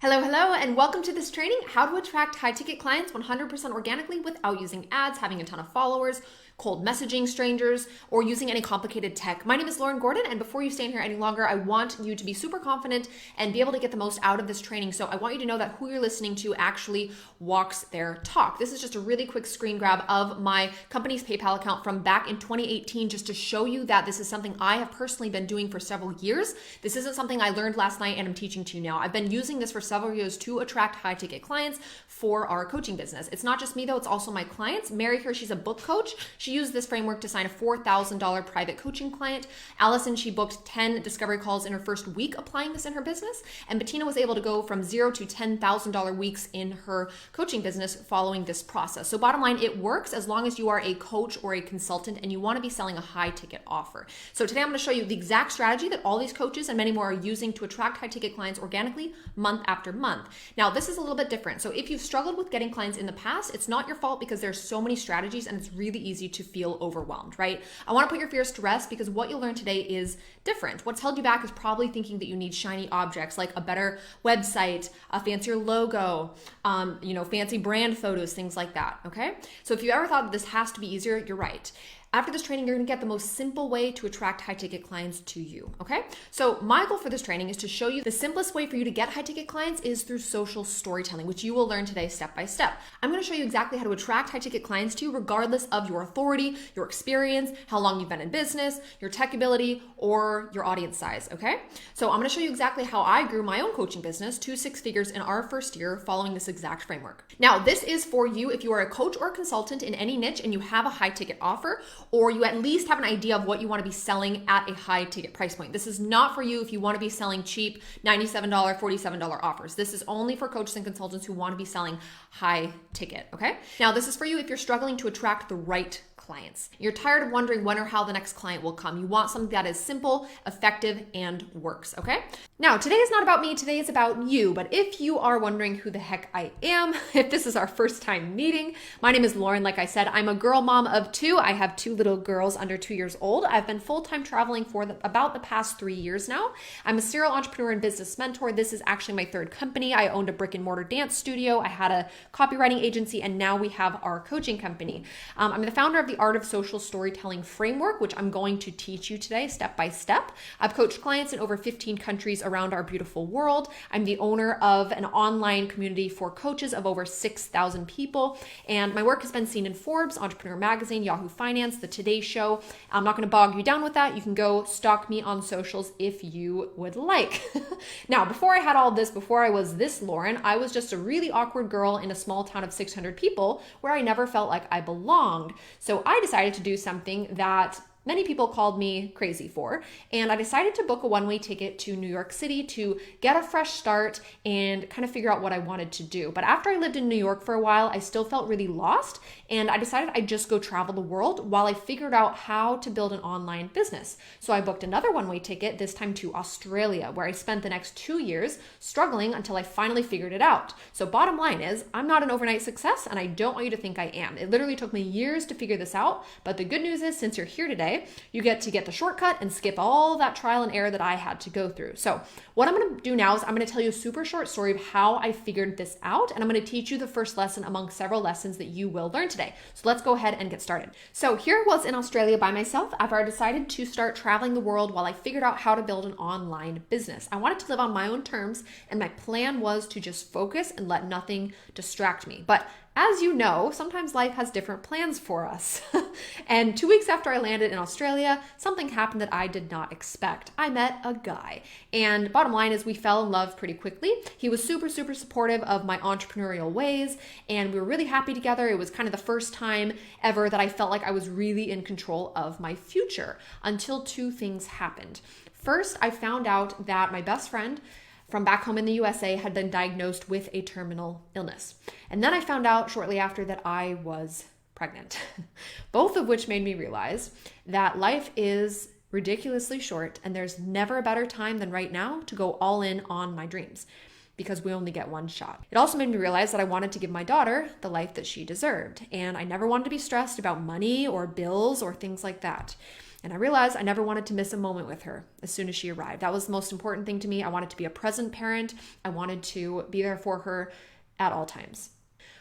Hello, hello, and welcome to this training, How to Attract High-Ticket Clients 100% Organically Without Using Ads, Having a Ton of Followers, cold messaging strangers, or using any complicated tech. My name is Lauren Gordon, and before you stay in here any longer, I want you to be super confident and be able to get the most out of this training. So I want you to know that who you're listening to actually walks their talk. This is just a really quick screen grab of my company's PayPal account from back in 2018, just to show you that this is something I have personally been doing for several years. This isn't something I learned last night and I'm teaching to you now. I've been using this for several years to attract high ticket clients for our coaching business. It's not just me though, it's also my clients. Mary here, she's a book coach. She used this framework to sign a $4,000 private coaching client. Allison, she booked 10 discovery calls in her first week applying this in her business. And Bettina was able to go from $0 to $10,000 weeks in her coaching business following this process. So bottom line, it works as long as you are a coach or a consultant and you want to be selling a high ticket offer. So today I'm going to show you the exact strategy that all these coaches and many more are using to attract high ticket clients organically month after month. Now, this is a little bit different. So if you've struggled with getting clients in the past, it's not your fault because there's so many strategies and it's really easy to feel overwhelmed, right? I want to put your fears to rest because what you'll learn today is different. What's held you back is probably thinking that you need shiny objects like a better website, a fancier logo, fancy brand photos, things like that, okay? So if you ever thought that this has to be easier, you're right. After this training, you're gonna get the most simple way to attract high ticket clients to you, okay? So my goal for this training is to show you the simplest way for you to get high ticket clients is through social storytelling, which you will learn today step by step. I'm gonna show you exactly how to attract high ticket clients to you regardless of your authority, your experience, how long you've been in business, your tech ability, or your audience size, okay? So I'm gonna show you exactly how I grew my own coaching business to 6 figures in our first year following this exact framework. Now, this is for you if you are a coach or consultant in any niche and you have a high ticket offer, or you at least have an idea of what you want to be selling at a high ticket price point. This is not for you if you want to be selling cheap $97, $47 offers. This is only for coaches and consultants who want to be selling high ticket, okay? Now, this is for you if you're struggling to attract the right clients. You're tired of wondering when or how the next client will come. You want something that is simple, effective, and works, okay? Now, today is not about me, today is about you, but if you are wondering who the heck I am, if this is our first time meeting, my name is Lauren. Like I said, I'm a girl mom of 2. I have 2 little girls under 2 years old. I've been full-time traveling for about the past 3 years now. I'm a serial entrepreneur and business mentor. This is actually my 3rd company. I owned a brick and mortar dance studio. I had a copywriting agency, and now we have our coaching company. I'm the founder of the Art of Social Storytelling framework, which I'm going to teach you today step by step. I've coached clients in over 15 countries around our beautiful world. I'm the owner of an online community for coaches of over 6,000 people, and my work has been seen in Forbes, Entrepreneur Magazine, Yahoo Finance, The Today Show. I'm not going to bog you down with that. You can go stalk me on socials if you would like. Now, before I had all this, before I was this Lauren, I was just a really awkward girl in a small town of 600 people where I never felt like I belonged. So I decided to do something that many people called me crazy for, and I decided to book a one-way ticket to New York City to get a fresh start and kind of figure out what I wanted to do. But after I lived in New York for a while, I still felt really lost, and I decided I'd just go travel the world while I figured out how to build an online business. So I booked another one-way ticket, this time to Australia, where I spent the next 2 years struggling until I finally figured it out. So bottom line is, I'm not an overnight success, and I don't want you to think I am. It literally took me years to figure this out, but the good news is, since you're here today, you get to get the shortcut and skip all that trial and error that I had to go through. So what I'm going to do now is I'm going to tell you a super short story of how I figured this out, and I'm going to teach you the first lesson among several lessons that you will learn today. So let's go ahead and get started. So here I was in Australia by myself after I decided to start traveling the world while I figured out how to build an online business. I wanted to live on my own terms, and my plan was to just focus and let nothing distract me. But as you know, sometimes life has different plans for us. And 2 weeks after I landed in Australia, something happened that I did not expect. I met a guy, and bottom line is we fell in love pretty quickly. He was super, super supportive of my entrepreneurial ways, and we were really happy together. It was kind of the first time ever that I felt like I was really in control of my future until 2 things happened. First, I found out that my best friend from back home in the USA had been diagnosed with a terminal illness. And then I found out shortly after that I was pregnant, both of which made me realize that life is ridiculously short and there's never a better time than right now to go all in on my dreams, because we only get one shot. It also made me realize that I wanted to give my daughter the life that she deserved, and I never wanted to be stressed about money or bills or things like that. And I realized I never wanted to miss a moment with her as soon as she arrived. That was the most important thing to me. I wanted to be a present parent. I wanted to be there for her at all times.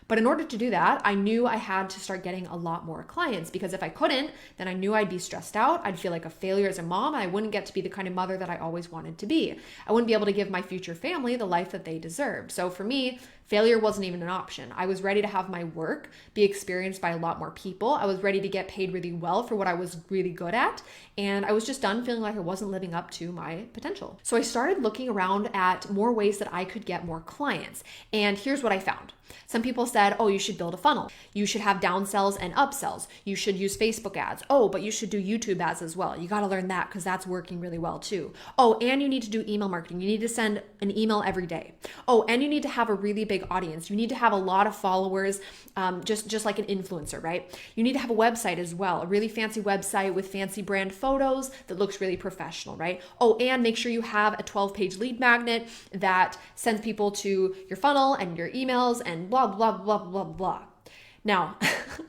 But in order to do that, I knew I had to start getting a lot more clients, because if I couldn't, then I knew I'd be stressed out. I'd feel like a failure as a mom, and I wouldn't get to be the kind of mother that I always wanted to be. I wouldn't be able to give my future family the life that they deserved. So for me, failure wasn't even an option. I was ready to have my work be experienced by a lot more people. I was ready to get paid really well for what I was really good at. And I was just done feeling like I wasn't living up to my potential. So I started looking around at more ways that I could get more clients. And here's what I found. Some people said, oh, you should build a funnel. You should have downsells and upsells. You should use Facebook ads. Oh, but you should do YouTube ads as well. You got to learn that because that's working really well too. Oh, and you need to do email marketing. You need to send an email every day. Oh, and you need to have a really big audience. You need to have a lot of followers, just like an influencer, right? You need to have a website as well, a really fancy website with fancy brand photos that looks really professional, right? Oh, and make sure you have a 12-page lead magnet that sends people to your funnel and your emails and blah, blah, blah, blah, blah. Now,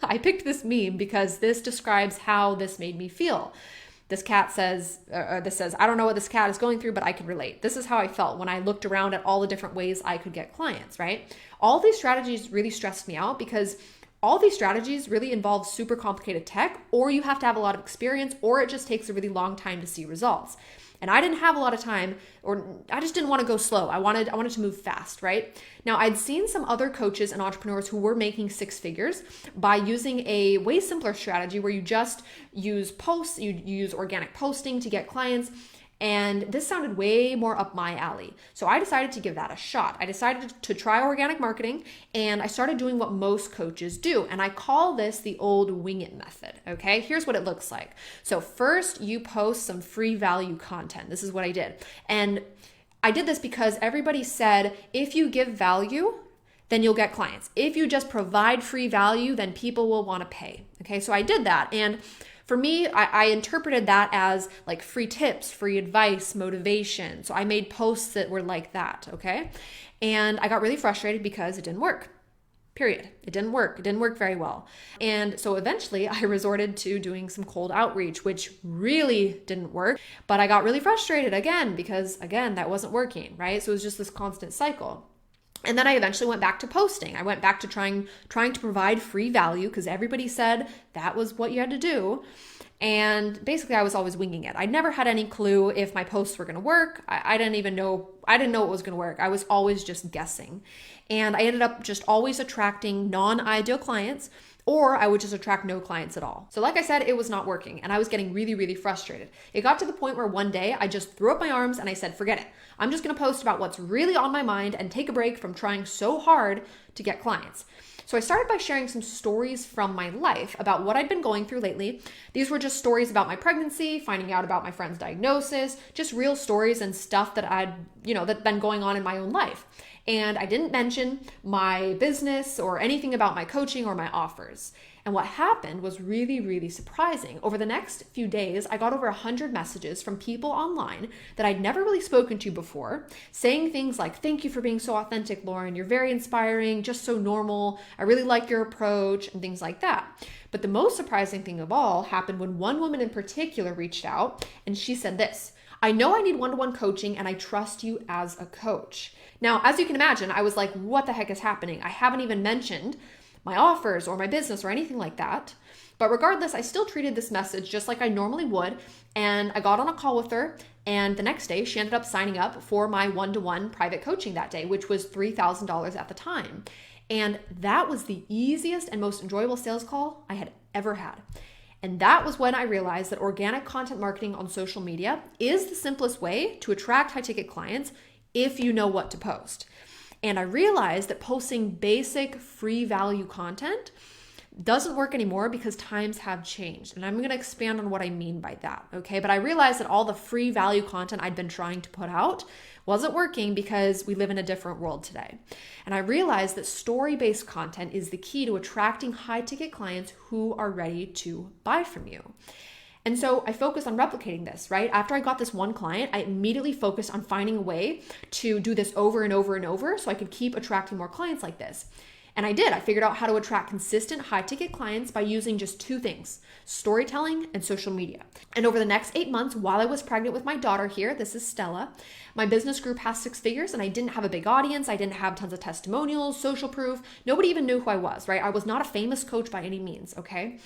I picked this meme because this describes how this made me feel. This says, I don't know what this cat is going through, but I can relate. This is how I felt when I looked around at all the different ways I could get clients, right? All these strategies really stressed me out because all these strategies really involve super complicated tech, or you have to have a lot of experience, or it just takes a really long time to see results. And I didn't have a lot of time, or I just didn't want to go slow. I wanted to move fast, right? Now, I'd seen some other coaches and entrepreneurs who were making six figures by using a way simpler strategy where you just use posts, you use organic posting to get clients. And this sounded way more up my alley. So I decided to give that a shot. I decided to try organic marketing, and I started doing what most coaches do. And I call this the old wing it method, okay? Here's what it looks like. So first you post some free value content. This is what I did. And I did this because everybody said, if you give value, then you'll get clients. If you just provide free value, then people will want to pay, okay? So I did that. And for me, I interpreted that as like free tips, free advice, motivation. So I made posts that were like that, okay? And I got really frustrated because it didn't work. Period. It didn't work. It didn't work very well. And so eventually I resorted to doing some cold outreach, which really didn't work. But I got really frustrated again because, again, that wasn't working, right? So it was just this constant cycle. And then I eventually went back to posting. I went back to trying to provide free value because everybody said that was what you had to do. And basically I was always winging it. I never had any clue if my posts were going to work. I didn't know it was going to work. I was always just guessing. And I ended up just always attracting non-ideal clients, or I would just attract no clients at all. So like I said, it was not working and I was getting really, really frustrated. It got to the point where one day I just threw up my arms and I said, forget it. I'm just gonna post about what's really on my mind and take a break from trying so hard to get clients. So I started by sharing some stories from my life about what I'd been going through lately. These were just stories about my pregnancy, finding out about my friend's diagnosis, just real stories and stuff that that'd been going on in my own life. And I didn't mention my business or anything about my coaching or my offers. And what happened was really, really surprising. Over the next few days, I got over 100 messages from people online that I'd never really spoken to before, saying things like, thank you for being so authentic, Lauren. You're very inspiring, just so normal. I really like your approach, and things like that. But the most surprising thing of all happened when one woman in particular reached out, and she said this: I know I need one-to-one coaching, and I trust you as a coach. Now, as you can imagine, I was like, what the heck is happening? I haven't even mentioned my offers or my business or anything like that. But regardless, I still treated this message just like I normally would. And I got on a call with her. And the next day, she ended up signing up for my one-to-one private coaching that day, which was $3,000 at the time. And that was the easiest and most enjoyable sales call I had ever had. And that was when I realized that organic content marketing on social media is the simplest way to attract high-ticket clients if you know what to post. And I realized that posting basic free value content doesn't work anymore because times have changed. And I'm going to expand on what I mean by that, okay? But I realized that all the free value content I'd been trying to put out wasn't working because we live in a different world today. And I realized that story-based content is the key to attracting high-ticket clients who are ready to buy from you. And so I focused on replicating this, right? After I got this one client, I immediately focused on finding a way to do this over and over and over so I could keep attracting more clients like this. And I did. I figured out how to attract consistent high ticket clients by using just two things: storytelling and social media. And over the next 8 months, while I was pregnant with my daughter here, this is Stella, my business grew past 6 figures, and I didn't have a big audience. I didn't have tons of testimonials, social proof. Nobody even knew who I was, right? I was not a famous coach by any means, okay?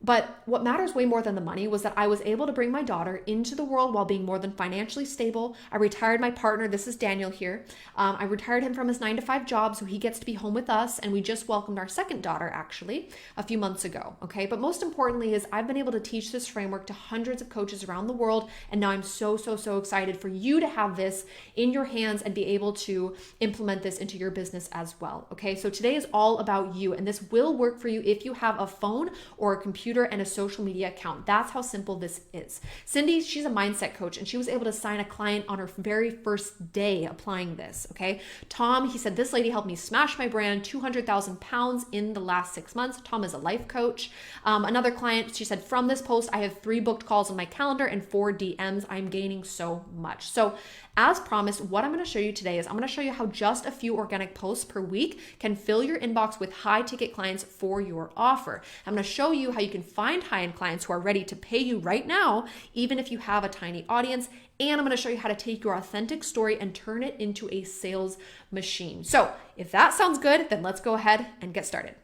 But what matters way more than the money was that I was able to bring my daughter into the world while being more than financially stable. I retired my partner. This is Daniel here. I retired him from his 9-to-5 job so he gets to be home with us. And we just welcomed our second daughter actually a few months ago. Okay. But most importantly is I've been able to teach this framework to hundreds of coaches around the world. And now I'm so excited for you to have this in your hands and be able to implement this into your business as well. Okay. So today is all about you, and this will work for you if you have a phone or a computer and a social media account. That's how simple this is. Cindy, she's a mindset coach, and she was able to sign a client on her very first day applying this, okay? Tom, he said, this lady helped me smash my brand, 200,000 pounds in the last 6 months. Tom is a life coach. Another client, she said, from this post, I have 3 booked calls on my calendar and 4 DMs. I'm gaining so much. So as promised, what I'm going to show you today is I'm going to show you how just a few organic posts per week can fill your inbox with high ticket clients for your offer. I'm going to show you how you can find high-end clients who are ready to pay you right now, even if you have a tiny audience. And I'm going to show you how to take your authentic story and turn it into a sales machine. So if that sounds good, then let's go ahead and get started.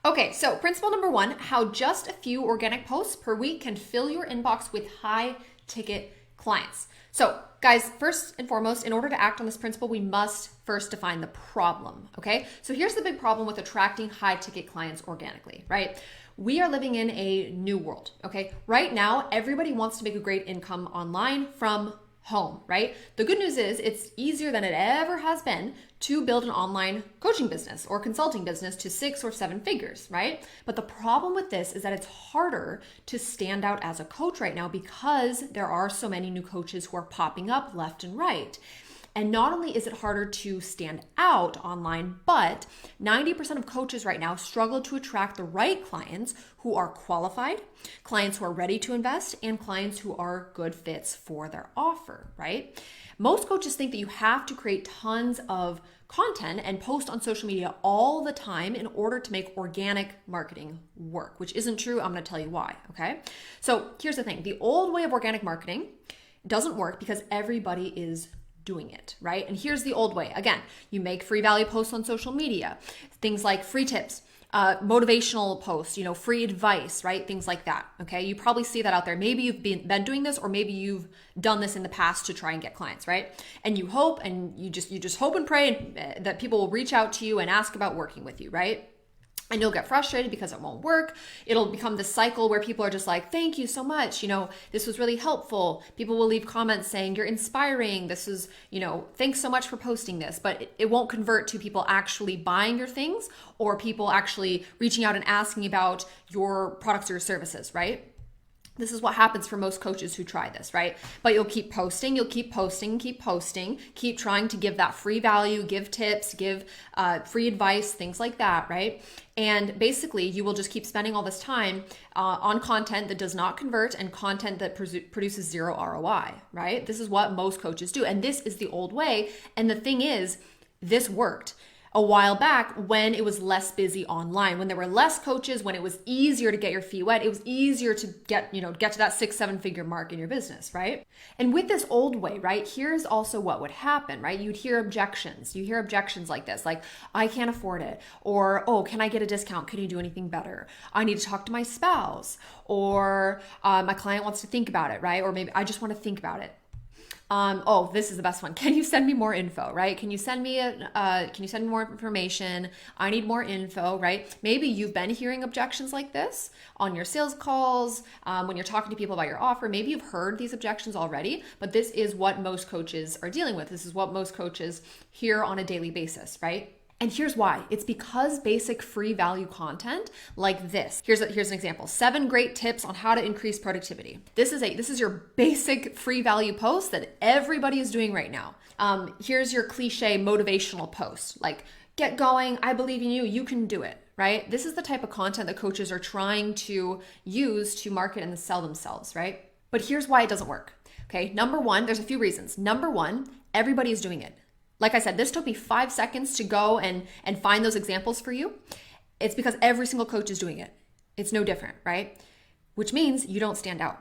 Okay, so principle number 1, how just a few organic posts per week can fill your inbox with high ticket clients. So guys, first and foremost, in order to act on this principle, we must first define the problem, okay? So here's the big problem with attracting high ticket clients organically, right? We are living in a new world, okay? Right now, everybody wants to make a great income online from home, right? The good news is it's easier than it ever has been to build an online coaching business or consulting business to 6 or 7 figures, right? But the problem with this is that it's harder to stand out as a coach right now because there are so many new coaches who are popping up left and right. And not only is it harder to stand out online, but 90% of coaches right now struggle to attract the right clients who are qualified, clients who are ready to invest, and clients who are good fits for their offer, right? Most coaches think that you have to create tons of content and post on social media all the time in order to make organic marketing work, which isn't true. I'm going to tell you why, okay? So here's the thing. The old way of organic marketing doesn't work because everybody is doing it, right? And here's the old way. Again, you make free value posts on social media, things like free tips, motivational posts, free advice, right? Things like that. Okay. You probably see that out there. Maybe you've been doing this, or maybe you've done this in the past to try and get clients, right? And you hope, and you just hope and pray that people will reach out to you and ask about working with you, right? And you'll get frustrated because it won't work. It'll become this cycle where people are just like, thank you so much. This was really helpful. People will leave comments saying, you're inspiring. This is, thanks so much for posting this. But it won't convert to people actually buying your things or people actually reaching out and asking about your products or services, right? This is what happens for most coaches who try this, right? But you'll keep posting, keep trying to give that free value, give tips, give free advice, things like that, right? And basically, you will just keep spending all this time on content that does not convert and content that produces zero ROI, right? This is what most coaches do. And this is the old way. And the thing is, this worked a while back when it was less busy online, when there were less coaches, when it was easier to get your feet wet, it was easier to get to that 6-7 figure mark in your business, right? And with this old way, right, here's also what would happen, right? You'd hear objections. You hear objections like this, like, I can't afford it. Or, oh, can I get a discount? Can you do anything better? I need to talk to my spouse. Or my client wants to think about it, right? Or maybe I just want to think about it. This is the best one. Can you send me more info, right? Can you send me more information? I need more info, right? Maybe you've been hearing objections like this on your sales calls, when you're talking to people about your offer. Maybe you've heard these objections already, but this is what most coaches are dealing with. This is what most coaches hear on a daily basis, right? And here's why. It's because basic free value content like this. Here's an example. 7 great tips on how to increase productivity. This is your basic free value post that everybody is doing right now. Here's your cliche motivational post, like, get going, I believe in you, you can do it, right? This is the type of content that coaches are trying to use to market and sell themselves, right? But here's why it doesn't work. Okay, number 1, there's a few reasons. Number 1, everybody is doing it. Like I said, this took me 5 seconds to go and find those examples for you. It's because every single coach is doing it. It's no different, right? Which means you don't stand out.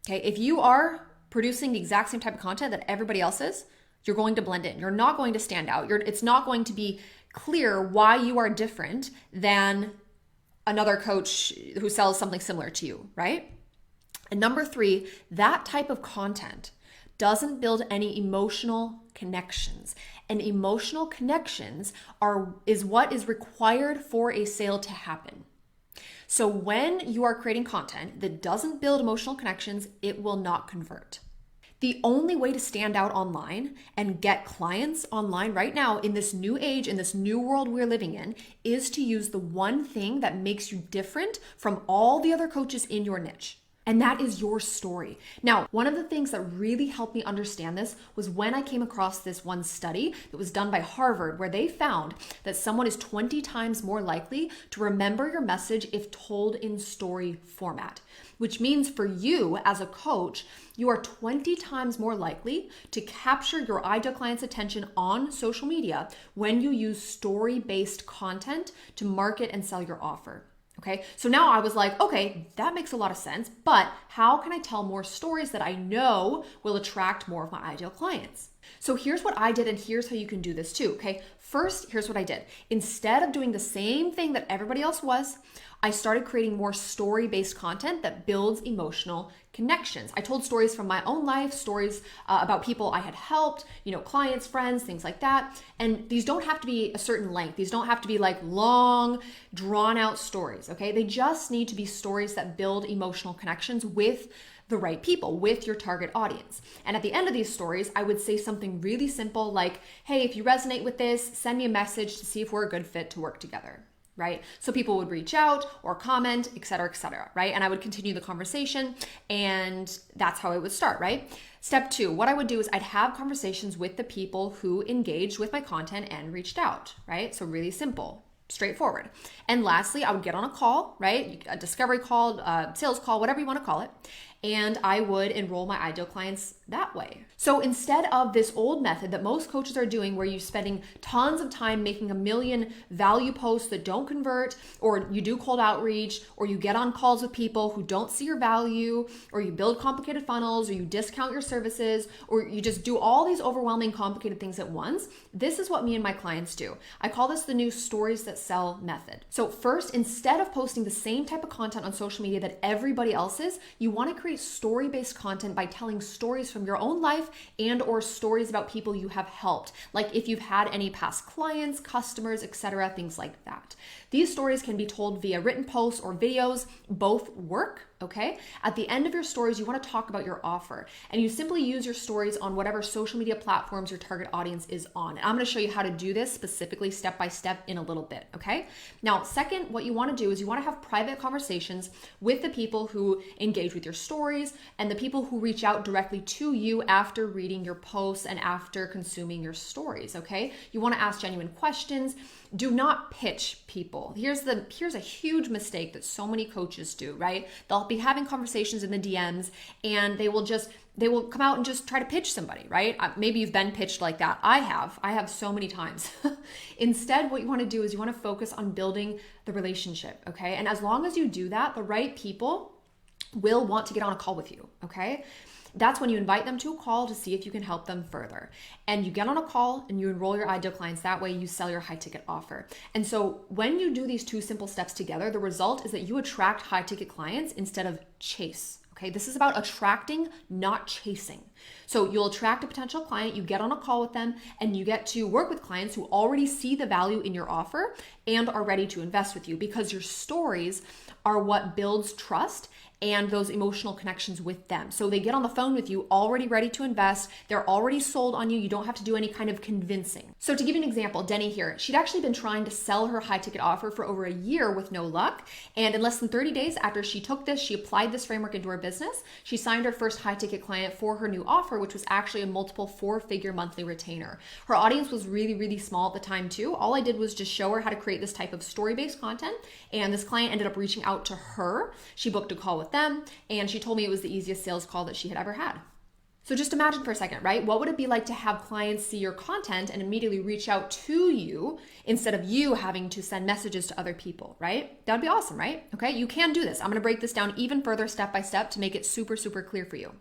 Okay, if you are producing the exact same type of content that everybody else is, you're going to blend in. You're not going to stand out. It's not going to be clear why you are different than another coach who sells something similar to you, right? And number 3, that type of content doesn't build any emotional connections. And emotional connections is what is required for a sale to happen. So when you are creating content that doesn't build emotional connections, it will not convert. The only way to stand out online and get clients online right now in this new age, in this new world we're living in, is to use the one thing that makes you different from all the other coaches in your niche. And that is your story. Now, one of the things that really helped me understand this was when I came across this one study that was done by Harvard, where they found that someone is 20 times more likely to remember your message if told in story format, which means for you as a coach, you are 20 times more likely to capture your ideal client's attention on social media when you use story-based content to market and sell your offer. Okay, so now I was like, okay, that makes a lot of sense, but how can I tell more stories that I know will attract more of my ideal clients? So here's what I did, and here's how you can do this too, okay? First, here's what I did. Instead of doing the same thing that everybody else was, I started creating more story-based content that builds emotional connections. I told stories from my own life, stories about people I had helped, clients, friends, things like that. And these don't have to be a certain length. These don't have to be like long, drawn out stories, okay? They just need to be stories that build emotional connections with the right people, with your target audience. And at the end of these stories, I would say something really simple like, hey, if you resonate with this, send me a message to see if we're a good fit to work together. Right? So people would reach out or comment, et cetera, right? And I would continue the conversation, and that's how it would start, right? Step 2, what I would do is I'd have conversations with the people who engaged with my content and reached out, right? So really simple, straightforward. And lastly, I would get on a call, right? A discovery call, a sales call, whatever you want to call it. And I would enroll my ideal clients that way. So instead of this old method that most coaches are doing where you're spending tons of time making a million value posts that don't convert, or you do cold outreach, or you get on calls with people who don't see your value, or you build complicated funnels, or you discount your services, or you just do all these overwhelming complicated things at once, this is what me and my clients do. I call this the new stories that sell method. So first, instead of posting the same type of content on social media that everybody else is, you want to create story-based content by telling stories from your own life and or stories about people you have helped, like if you've had any past clients, customers, etc., things like that. These stories can be told via written posts or videos. Both work. Okay. At the end of your stories, you want to talk about your offer, and you simply use your stories on whatever social media platforms your target audience is on. And I'm going to show you how to do this specifically step by step in a little bit. Okay. Now, second, what you want to do is you want to have private conversations with the people who engage with your stories and the people who reach out directly to you after reading your posts and after consuming your stories. Okay. You want to ask genuine questions. Do not pitch people. Here's a huge mistake that so many coaches do, right? They'll be having conversations in the DMs and they will come out and just try to pitch somebody, right? Maybe you've been pitched like that. I have so many times. Instead, what you want to do is you want to focus on building the relationship, okay? And as long as you do that, the right people will want to get on a call with you, okay? That's when you invite them to a call to see if you can help them further. And you get on a call and you enroll your ideal clients. That way you sell your high ticket offer. And so when you do these two simple steps together, the result is that you attract high ticket clients instead of chase. Okay, this is about attracting, not chasing. So you'll attract a potential client, you get on a call with them, and you get to work with clients who already see the value in your offer and are ready to invest with you, because your stories are what builds trust and those emotional connections with them. So they get on the phone with you already ready to invest. They're already sold on you. You don't have to do any kind of convincing. So to give you an example, Denny here, she'd actually been trying to sell her high ticket offer for over a year with no luck. And in less than 30 days after she took this, she applied this framework into her business. She signed her first high ticket client for her new offer, which was actually a multiple 4-figure monthly retainer. Her audience was really, really small at the time too. All I did was just show her how to create this type of story-based content. And this client ended up reaching out to her. She booked a call with them, and she told me it was the easiest sales call that she had ever had. So just imagine for a second, right? What would it be like to have clients see your content and immediately reach out to you instead of you having to send messages to other people, right? That would be awesome, right? Okay, you can do this. I'm gonna break this down even further step by step to make it super, super clear for you.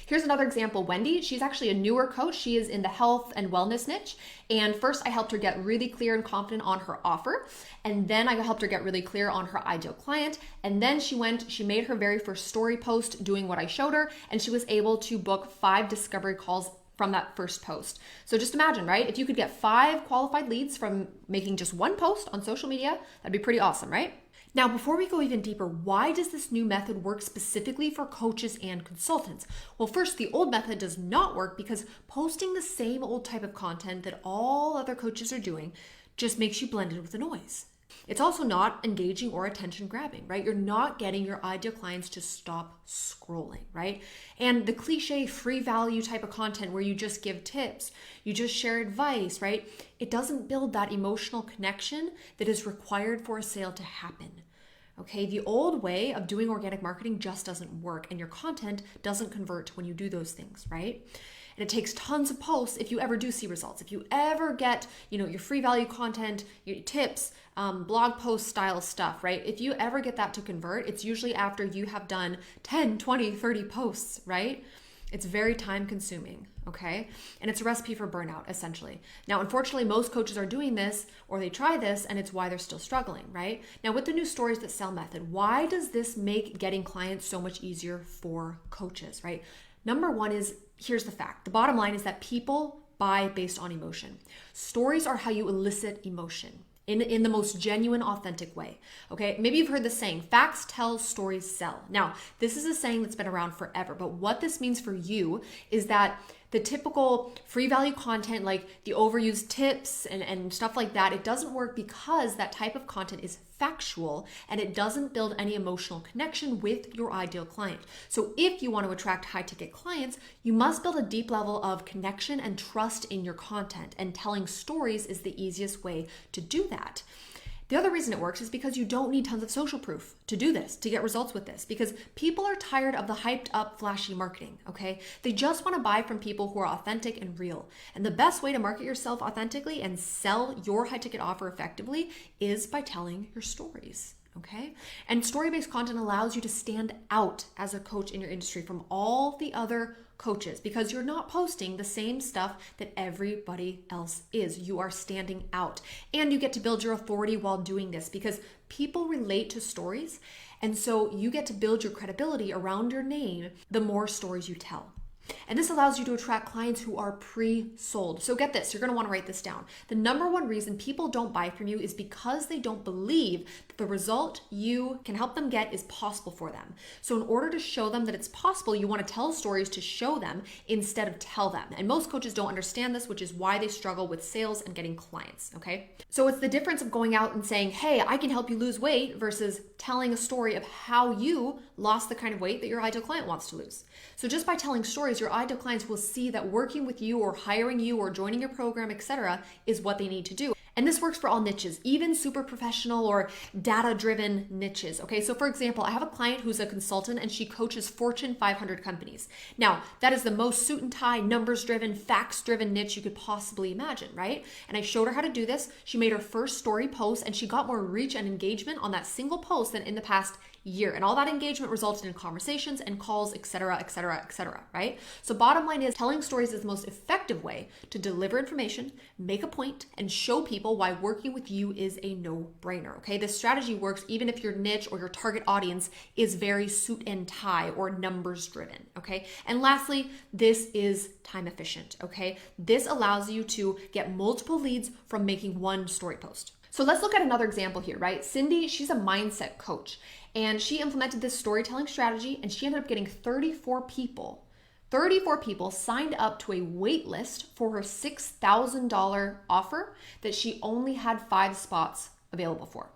Here's another example, Wendy. She's actually a newer coach. She is in the health and wellness niche. And first I helped her get really clear and confident on her offer. And then I helped her get really clear on her ideal client. And then she made her very first story post doing what I showed her. And she was able to book 5 discovery calls from that first post. So just imagine, right? If you could get 5 qualified leads from making just one post on social media, that'd be pretty awesome, right? Now, before we go even deeper, why does this new method work specifically for coaches and consultants? Well, first, the old method does not work because posting the same old type of content that all other coaches are doing just makes you blend in with the noise. It's also not engaging or attention grabbing, right? You're not getting your ideal clients to stop scrolling, right? And the cliche free value type of content where you just give tips, you just share advice, right? It doesn't build that emotional connection that is required for a sale to happen. Okay, the old way of doing organic marketing just doesn't work, and your content doesn't convert when you do those things, right? And it takes tons of posts if you ever do see results. If you ever get, your free value content, your tips, blog post style stuff, right? If you ever get that to convert, it's usually after you have done 10, 20, 30 posts, right? It's very time consuming, okay? And it's a recipe for burnout, essentially. Now, unfortunately, most coaches are doing this, or they try this, and it's why they're still struggling, right? Now, with the new Stories That Sell method, why does this make getting clients so much easier for coaches, right? Number one is, here's the fact. The bottom line is that people buy based on emotion. Stories are how you elicit emotion in the most genuine, authentic way. Okay, maybe you've heard the saying, facts tell, stories sell. Now, this is a saying that's been around forever, but what this means for you is that the typical free value content, like the overused tips and stuff like that, it doesn't work because that type of content is factual and it doesn't build any emotional connection with your ideal client. So if you want to attract high ticket clients, you must build a deep level of connection and trust in your content, and telling stories is the easiest way to do that. The other reason it works is because you don't need tons of social proof to do this, to get results with this, because people are tired of the hyped up, flashy marketing, okay? They just want to buy from people who are authentic and real. And the best way to market yourself authentically and sell your high ticket offer effectively is by telling your stories. Okay. And story-based content allows you to stand out as a coach in your industry from all the other coaches because you're not posting the same stuff that everybody else is. You are standing out, and you get to build your authority while doing this because people relate to stories. And so you get to build your credibility around your name the more stories you tell. And this allows you to attract clients who are pre-sold. So get this, you're going to want to write this down. The number one reason people don't buy from you is because they don't believe that the result you can help them get is possible for them. So in order to show them that it's possible, you want to tell stories to show them instead of tell them. And most coaches don't understand this, which is why they struggle with sales and getting clients, okay? So it's the difference of going out and saying, hey, I can help you lose weight versus telling a story of how you lost the kind of weight that your ideal client wants to lose. So just by telling stories, your ideal clients will see that working with you or hiring you or joining your program, etc., is what they need to do. And this works for all niches, even super professional or data-driven niches. Okay, so for example, I have a client who's a consultant and she coaches Fortune 500 companies. Now, that is the most suit and tie, numbers-driven, facts-driven niche you could possibly imagine, right? And I showed her how to do this. She made her first story post and she got more reach and engagement on that single post than in the past year. And all that engagement resulted in conversations and calls, etc., etc., etc., right? So bottom line is telling stories is the most effective way to deliver information, make a point, and show people why working with you is a no-brainer, okay? This strategy works even if your niche or your target audience is very suit and tie or numbers driven, okay? And lastly, this is time efficient, okay? This allows you to get multiple leads from making one story post. So let's look at another example here, right? Cindy, she's a mindset coach and she implemented this storytelling strategy and she ended up getting 34 people signed up to a wait list for her $6,000 offer that she only had 5 spots available for.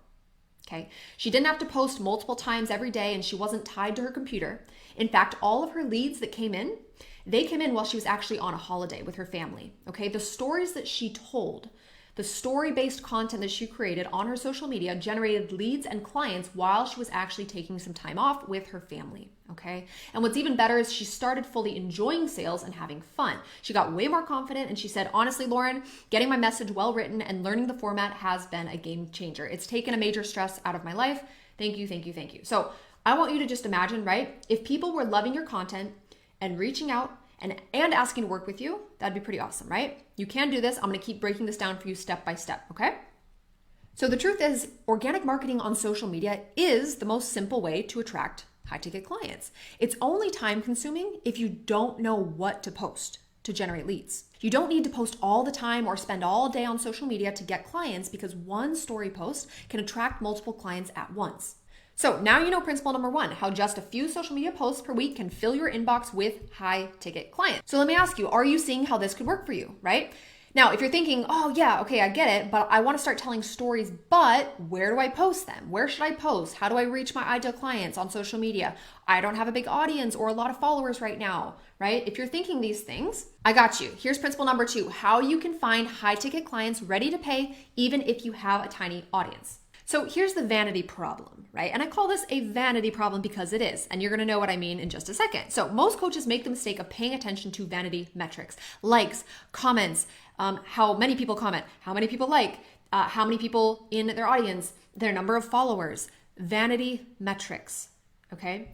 Okay. She didn't have to post multiple times every day and she wasn't tied to her computer. In fact, all of her leads that came in, they came in while she was actually on a holiday with her family. Okay. The stories that she told, The story-based content that she created on her social media generated leads and clients while she was actually taking some time off with her family, okay? And what's even better is she started fully enjoying sales and having fun. She got way more confident and she said, honestly, Lauren, getting my message well written and learning the format has been a game changer. It's taken a major stress out of my life. Thank you, thank you, thank you. So I want you to just imagine, right? If people were loving your content and reaching out and asking to work with you, that'd be pretty awesome, right? You can do this. I'm going to keep breaking this down for you step by step, okay? So the truth is, organic marketing on social media is the most simple way to attract high-ticket clients. It's only time consuming if you don't know what to post to generate leads. You don't need to post all the time or spend all day on social media to get clients, because one story post can attract multiple clients at once. So now you know principle number 1, how just a few social media posts per week can fill your inbox with high ticket clients. So let me ask you, are you seeing how this could work for you, right? Now, if you're thinking, oh yeah, okay, I get it, but I want to start telling stories, but where do I post them? Where should I post? How do I reach my ideal clients on social media? I don't have a big audience or a lot of followers right now, right? If you're thinking these things, I got you. Here's principle number 2, how you can find high ticket clients ready to pay even if you have a tiny audience. So here's the vanity problem, right? And I call this a vanity problem because it is, and you're gonna know what I mean in just a second. So most coaches make the mistake of paying attention to vanity metrics, likes, comments, how many people comment, how many people like, how many people in their audience, their number of followers, vanity metrics, okay?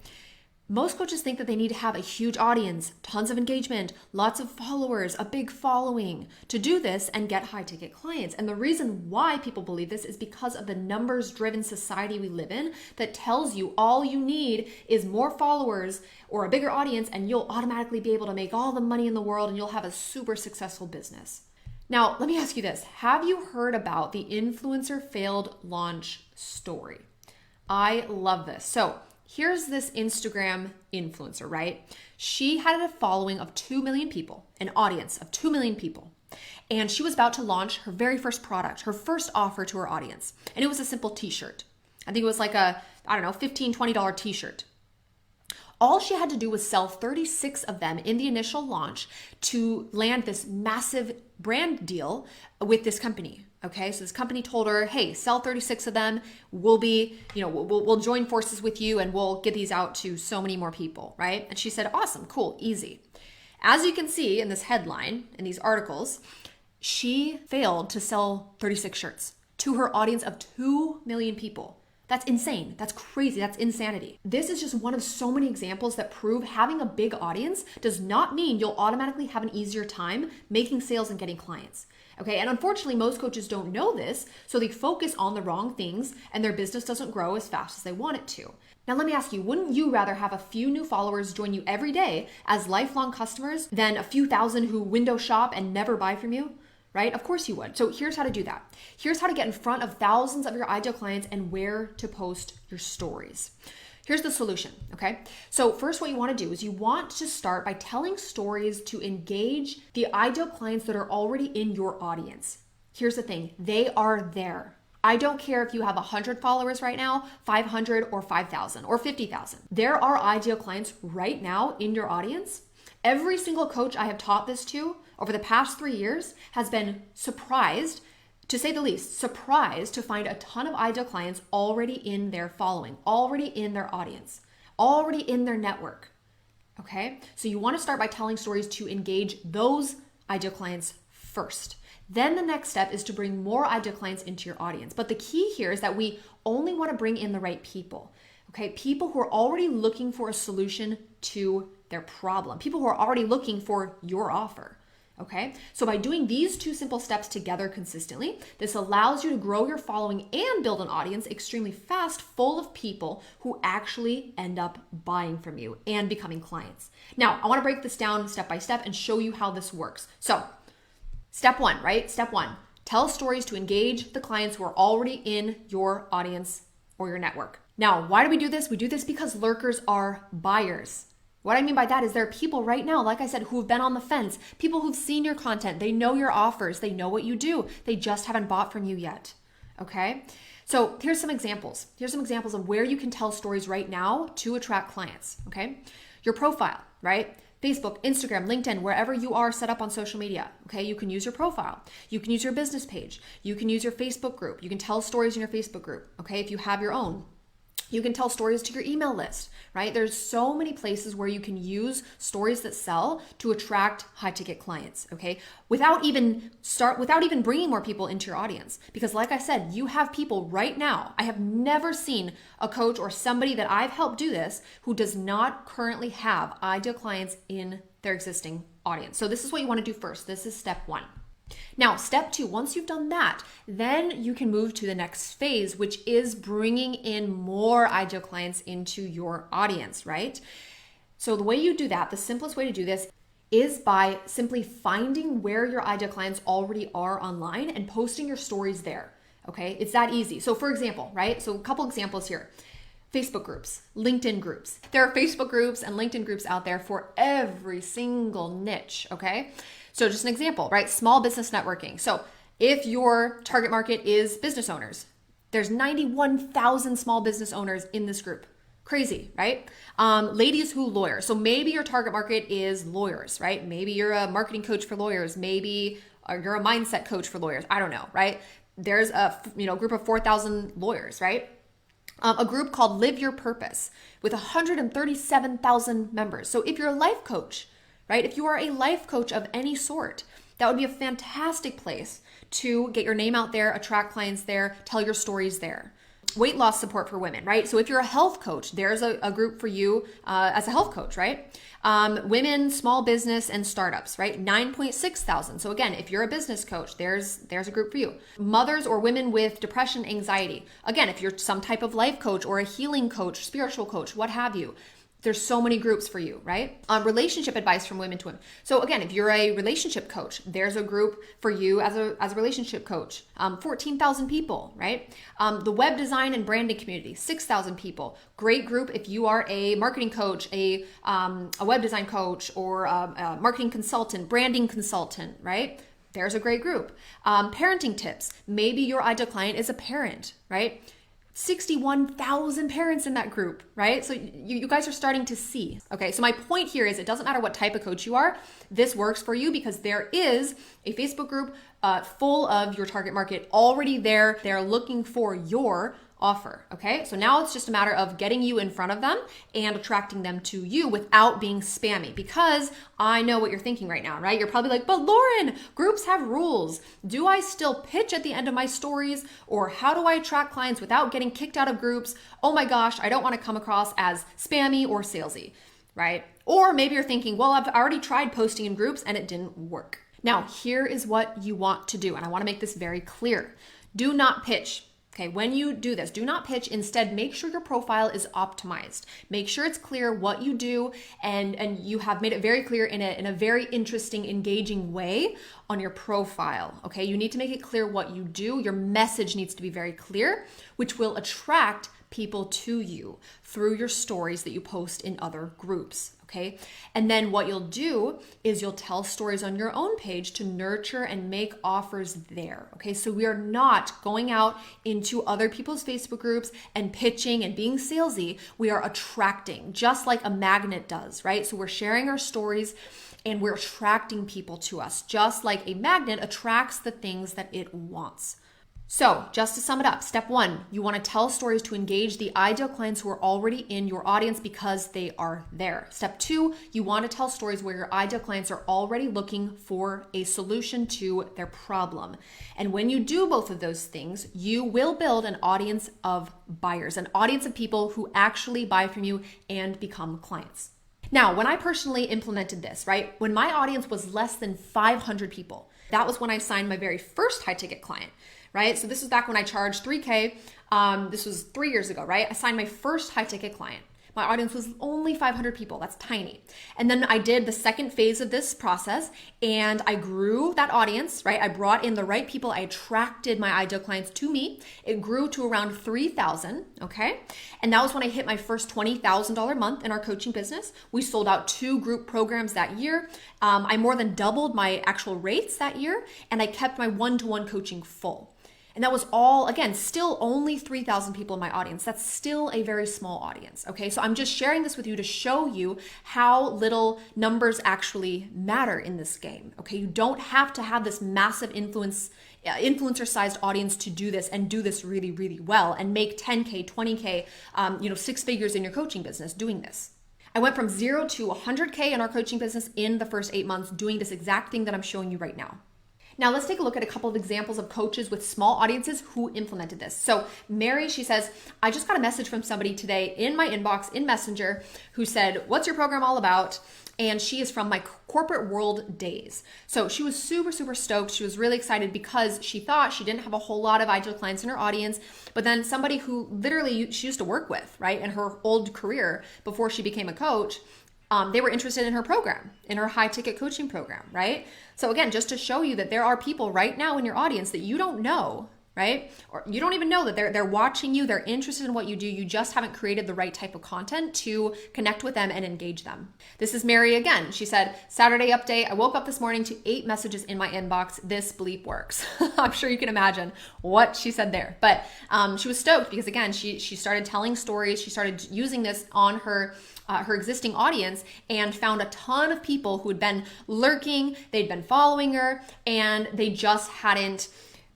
Most coaches think that they need to have a huge audience, tons of engagement, lots of followers, a big following to do this and get high ticket clients. And the reason why people believe this is because of the numbers driven society we live in that tells you all you need is more followers or a bigger audience and you'll automatically be able to make all the money in the world and you'll have a super successful business. Now, let me ask you this. Have you heard about the influencer failed launch story? I love this. So here's this Instagram influencer, right? She had a following of 2 million people, an audience of 2 million people. And she was about to launch her very first product, her first offer to her audience. And it was a simple t-shirt. I think it was like a, $15, $20 t-shirt. All she had to do was sell 36 of them in the initial launch to land this massive brand deal with this company. Okay, so this company told her, hey, sell 36 of them. We'll join forces with you and we'll get these out to so many more people, right? And she said, awesome, cool, easy. As you can see in this headline, in these articles, she failed to sell 36 shirts to her audience of 2 million people. That's insane. That's crazy. That's insanity. This is just one of so many examples that prove having a big audience does not mean you'll automatically have an easier time making sales and getting clients. Okay, and unfortunately, most coaches don't know this, so they focus on the wrong things and their business doesn't grow as fast as they want it to. Now, let me ask you, wouldn't you rather have a few new followers join you every day as lifelong customers than a few thousand who window shop and never buy from you? Right? Of course you would. So here's how to do that. Here's how to get in front of thousands of your ideal clients and where to post your stories. Here's the solution, okay? So first, what you want to do is you want to start by telling stories to engage the ideal clients that are already in your audience. Here's the thing, they are there. I don't care if you have 100 followers right now, 500 or 5,000 or 50,000. There are ideal clients right now in your audience. Every single coach I have taught this to over the past 3 years has been surprised, to say the least, surprised to find a ton of ideal clients already in their following, already in their audience, already in their network. Okay? So you want to start by telling stories to engage those ideal clients first. Then the next step is to bring more ideal clients into your audience. But the key here is that we only want to bring in the right people. Okay? People who are already looking for a solution to their problem. People who are already looking for your offer. Okay, so by doing these 2 simple steps together consistently, this allows you to grow your following and build an audience extremely fast, full of people who actually end up buying from you and becoming clients. Now, I want to break this down step by step and show you how this works. So, step 1, right? Step 1, tell stories to engage the clients who are already in your audience or your network. Now, why do we do this? We do this because lurkers are buyers. What I mean by that is there are people right now, like I said, who've been on the fence, people who've seen your content, they know your offers, they know what you do, they just haven't bought from you yet, okay? So here's some examples. Here's some examples of where you can tell stories right now to attract clients, okay? Your profile, right? Facebook, Instagram, LinkedIn, wherever you are set up on social media. Okay, you can use your profile. You can use your business page. You can use your Facebook group. You can tell stories in your Facebook group. Okay, if you have your own. You can tell stories to your email list, right? There's so many places where you can use stories that sell to attract high ticket clients, okay? Without even bringing more people into your audience. Because like I said, you have people right now. I have never seen a coach or somebody that I've helped do this who does not currently have ideal clients in their existing audience. So this is what you want to do first. This is step one. Now, step two, once you've done that, then you can move to the next phase, which is bringing in more ideal clients into your audience, right? So the way you do that, the simplest way to do this is by simply finding where your ideal clients already are online and posting your stories there, okay? It's that easy. So for example, right? So a couple examples here. Facebook groups, LinkedIn groups. There are Facebook groups and LinkedIn groups out there for every single niche, okay? So just an example, right? Small business networking. So if your target market is business owners, there's 91,000 small business owners in this group. Crazy, right? Ladies who lawyer. So maybe your target market is lawyers, right? Maybe you're a marketing coach for lawyers. Maybe you're a mindset coach for lawyers. I don't know, right? There's a group of 4,000 lawyers, right? A group called Live Your Purpose with 137,000 members. So if you're a life coach, right? If you are a life coach of any sort, that would be a fantastic place to get your name out there, attract clients there, tell your stories there. Weight loss support for women, right? So if you're a health coach, there's a group for you as a health coach, right? Women, small business, and startups, right? 9.6 thousand. So again, if you're a business coach, there's a group for you. Mothers or women with depression, anxiety. Again, if you're some type of life coach or a healing coach, spiritual coach, what have you, there's so many groups for you, right? Relationship advice from women to women. So again, if you're a relationship coach, there's a group for you as a relationship coach. 14,000 people, right? The web design and branding community, 6,000 people. Great group if you are a marketing coach, a web design coach, or a marketing consultant, branding consultant, right? There's a great group. Parenting tips. Maybe your ideal client is a parent, right? 61,000 parents in that group, right? So you guys are starting to see. Okay, so my point here is it doesn't matter what type of coach you are. This works for you because there is a Facebook group full of your target market already there. They're looking for your offer, okay? So now it's just a matter of getting you in front of them and attracting them to you without being spammy, because I know what you're thinking right now, right? You're probably like, but Lauren, groups have rules. Do I still pitch at the end of my stories? Or how do I attract clients without getting kicked out of groups? Oh my gosh, I don't want to come across as spammy or salesy, right? Or maybe you're thinking, well, I've already tried posting in groups and it didn't work. Now, here is what you want to do, and I want to make this very clear. Do not pitch. Okay, when you do this, do not pitch. Instead, make sure your profile is optimized. Make sure it's clear what you do, and you have made it very clear in a very interesting, engaging way on your profile. Okay, you need to make it clear what you do. Your message needs to be very clear, which will attract people to you through your stories that you post in other groups. Okay. And then what you'll do is you'll tell stories on your own page to nurture and make offers there. Okay. So we are not going out into other people's Facebook groups and pitching and being salesy. We are attracting, just like a magnet does, right? So we're sharing our stories and we're attracting people to us, just like a magnet attracts the things that it wants. So just to sum it up, step one, you want to tell stories to engage the ideal clients who are already in your audience because they are there. Step two, you want to tell stories where your ideal clients are already looking for a solution to their problem. And when you do both of those things, you will build an audience of buyers, an audience of people who actually buy from you and become clients. Now, when I personally implemented this, right, when my audience was less than 500 people, that was when I signed my very first high ticket client. Right? So this was back when I charged $3,000. This was 3 years ago, right? I signed my first high ticket client. My audience was only 500 people. That's tiny. And then I did the second phase of this process and I grew that audience, right? I brought in the right people. I attracted my ideal clients to me. It grew to around 3,000, okay? And that was when I hit my first $20,000 month in our coaching business. We sold out 2 group programs that year. I more than doubled my actual rates that year and I kept my one-to-one coaching full. And that was all, again, still only 3,000 people in my audience. That's still a very small audience, okay? So I'm just sharing this with you to show you how little numbers actually matter in this game, okay? You don't have to have this massive influencer-sized audience to do this and do this really, really well and make 10K, 20K, 6 figures in your coaching business doing this. I went from 0 to 100K in our coaching business in the first 8 months doing this exact thing that I'm showing you right now. Now let's take a look at a couple of examples of coaches with small audiences who implemented this. So Mary, she says, I just got a message from somebody today in my inbox in Messenger who said, what's your program all about? And she is from my corporate world days. So she was super, super stoked. She was really excited because she thought she didn't have a whole lot of ideal clients in her audience, but then somebody who literally she used to work with, right, in her old career before she became a coach, they were interested in her program, in her high ticket coaching program, right? So again, just to show you that there are people right now in your audience that you don't know, right? Or you don't even know that they're watching you, they're interested in what you do. You just haven't created the right type of content to connect with them and engage them. This is Mary again. She said, Saturday update, I woke up this morning to 8 messages in my inbox. This bleep works. I'm sure you can imagine what she said there. But she was stoked because again, she started telling stories. She started using this on her existing audience and found a ton of people who had been lurking, they'd been following her, and they just hadn't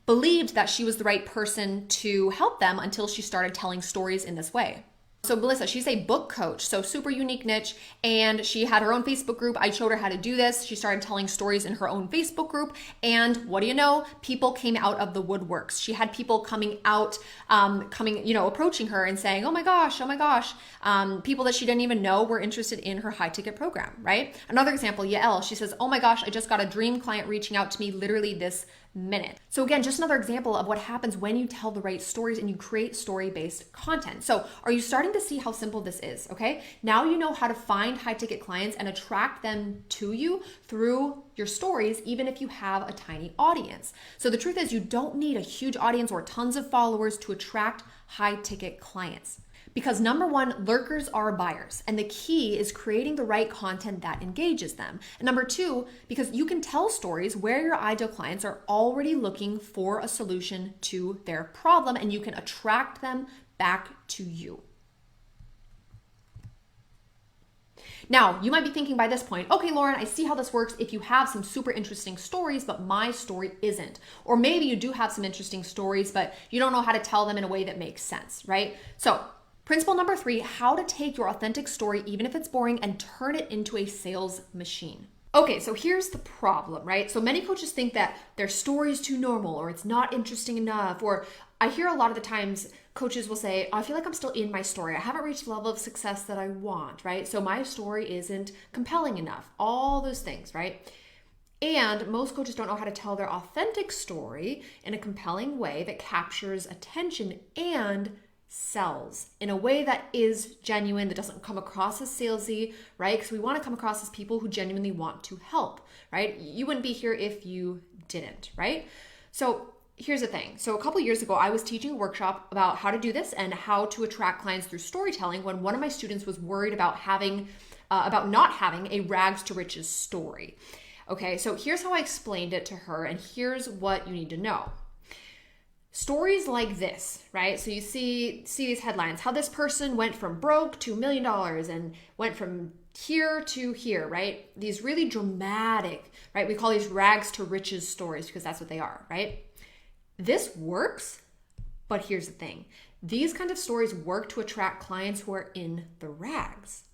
believed that she was the right person to help them until she started telling stories in this way. So Melissa, she's a book coach, so super unique niche, and she had her own Facebook group. I showed her how to do this. She started telling stories in her own Facebook group, and what do you know? People came out of the woodworks. She had people coming out, approaching her and saying, oh my gosh. People that she didn't even know were interested in her high ticket program, right? Another example, Yael, she says, oh my gosh, I just got a dream client reaching out to me literally this minute. So again, just another example of what happens when you tell the right stories and you create story-based content. So are you starting to see how simple this is? Okay. Now you know how to find high ticket clients and attract them to you through your stories, even if you have a tiny audience. So the truth is you don't need a huge audience or tons of followers to attract high ticket clients. Because number one, lurkers are buyers, and the key is creating the right content that engages them. And number two, because you can tell stories where your ideal clients are already looking for a solution to their problem, and you can attract them back to you. Now, you might be thinking by this point, okay, Lauren, I see how this works if you have some super interesting stories, but my story isn't. Or maybe you do have some interesting stories, but you don't know how to tell them in a way that makes sense, right? So, principle number 3, how to take your authentic story, even if it's boring, and turn it into a sales machine. Okay, so here's the problem, right? So many coaches think that their story is too normal or it's not interesting enough. Or I hear a lot of the times coaches will say, oh, I feel like I'm still in my story. I haven't reached the level of success that I want, right? So my story isn't compelling enough. All those things, right? And most coaches don't know how to tell their authentic story in a compelling way that captures attention and sells in a way that is genuine, that doesn't come across as salesy, right? Because we want to come across as people who genuinely want to help, right? You wouldn't be here if you didn't, right? So here's the thing. So a couple years ago, I was teaching a workshop about how to do this and how to attract clients through storytelling when one of my students was worried about not having a rags to riches story. Okay, so here's how I explained it to her, and here's what you need to know. Stories like this, right? So you see these headlines, how this person went from broke to $1 million and went from here to here, right? These really dramatic, right? We call these rags to riches stories because that's what they are, right? This works, but here's the thing. These kinds of stories work to attract clients who are in the rags,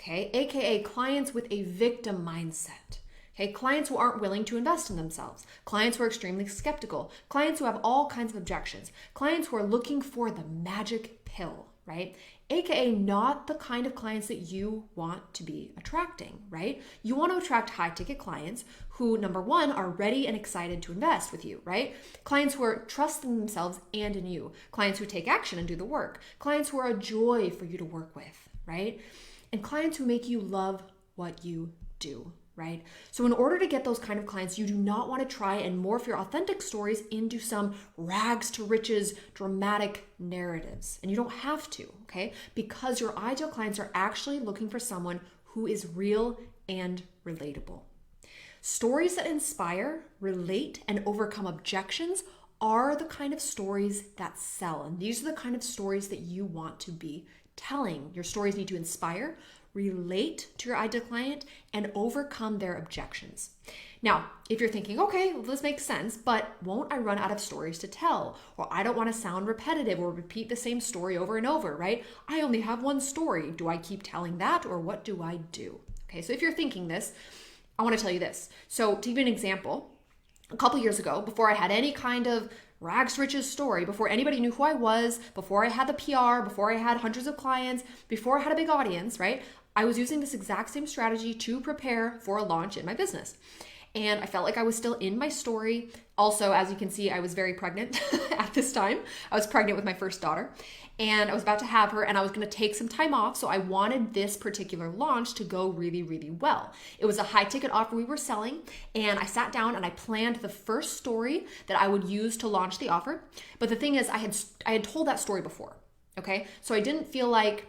okay? AKA clients with a victim mindset. Okay, clients who aren't willing to invest in themselves, clients who are extremely skeptical, clients who have all kinds of objections, clients who are looking for the magic pill, right? AKA not the kind of clients that you want to be attracting, right? You want to attract high ticket clients who, number one, are ready and excited to invest with you, right? Clients who are trusting themselves and in you, clients who take action and do the work, clients who are a joy for you to work with, right? And clients who make you love what you do. Right? So in order to get those kind of clients, you do not want to try and morph your authentic stories into some rags to riches dramatic narratives. And you don't have to, okay? Because your ideal clients are actually looking for someone who is real and relatable. Stories that inspire, relate, and overcome objections are the kind of stories that sell. And these are the kind of stories that you want to be telling. Your stories need to inspire, relate to your ideal client, and overcome their objections. Now, if you're thinking, okay, well, this makes sense, but won't I run out of stories to tell? Or I don't want to sound repetitive or repeat the same story over and over, right? I only have one story. Do I keep telling that, or what do I do? Okay, so if you're thinking this, I want to tell you this. So to give you an example, a couple years ago, before I had any kind of rags to riches story, before anybody knew who I was, before I had the PR, before I had hundreds of clients, before I had a big audience, right? I was using this exact same strategy to prepare for a launch in my business. And I felt like I was still in my story. Also, as you can see, I was very pregnant at this time. I was pregnant with my first daughter, and I was about to have her, and I was going to take some time off. So I wanted this particular launch to go really, really well. It was a high ticket offer we were selling, and I sat down and I planned the first story that I would use to launch the offer. But the thing is, I had told that story before. Okay, so I didn't feel like,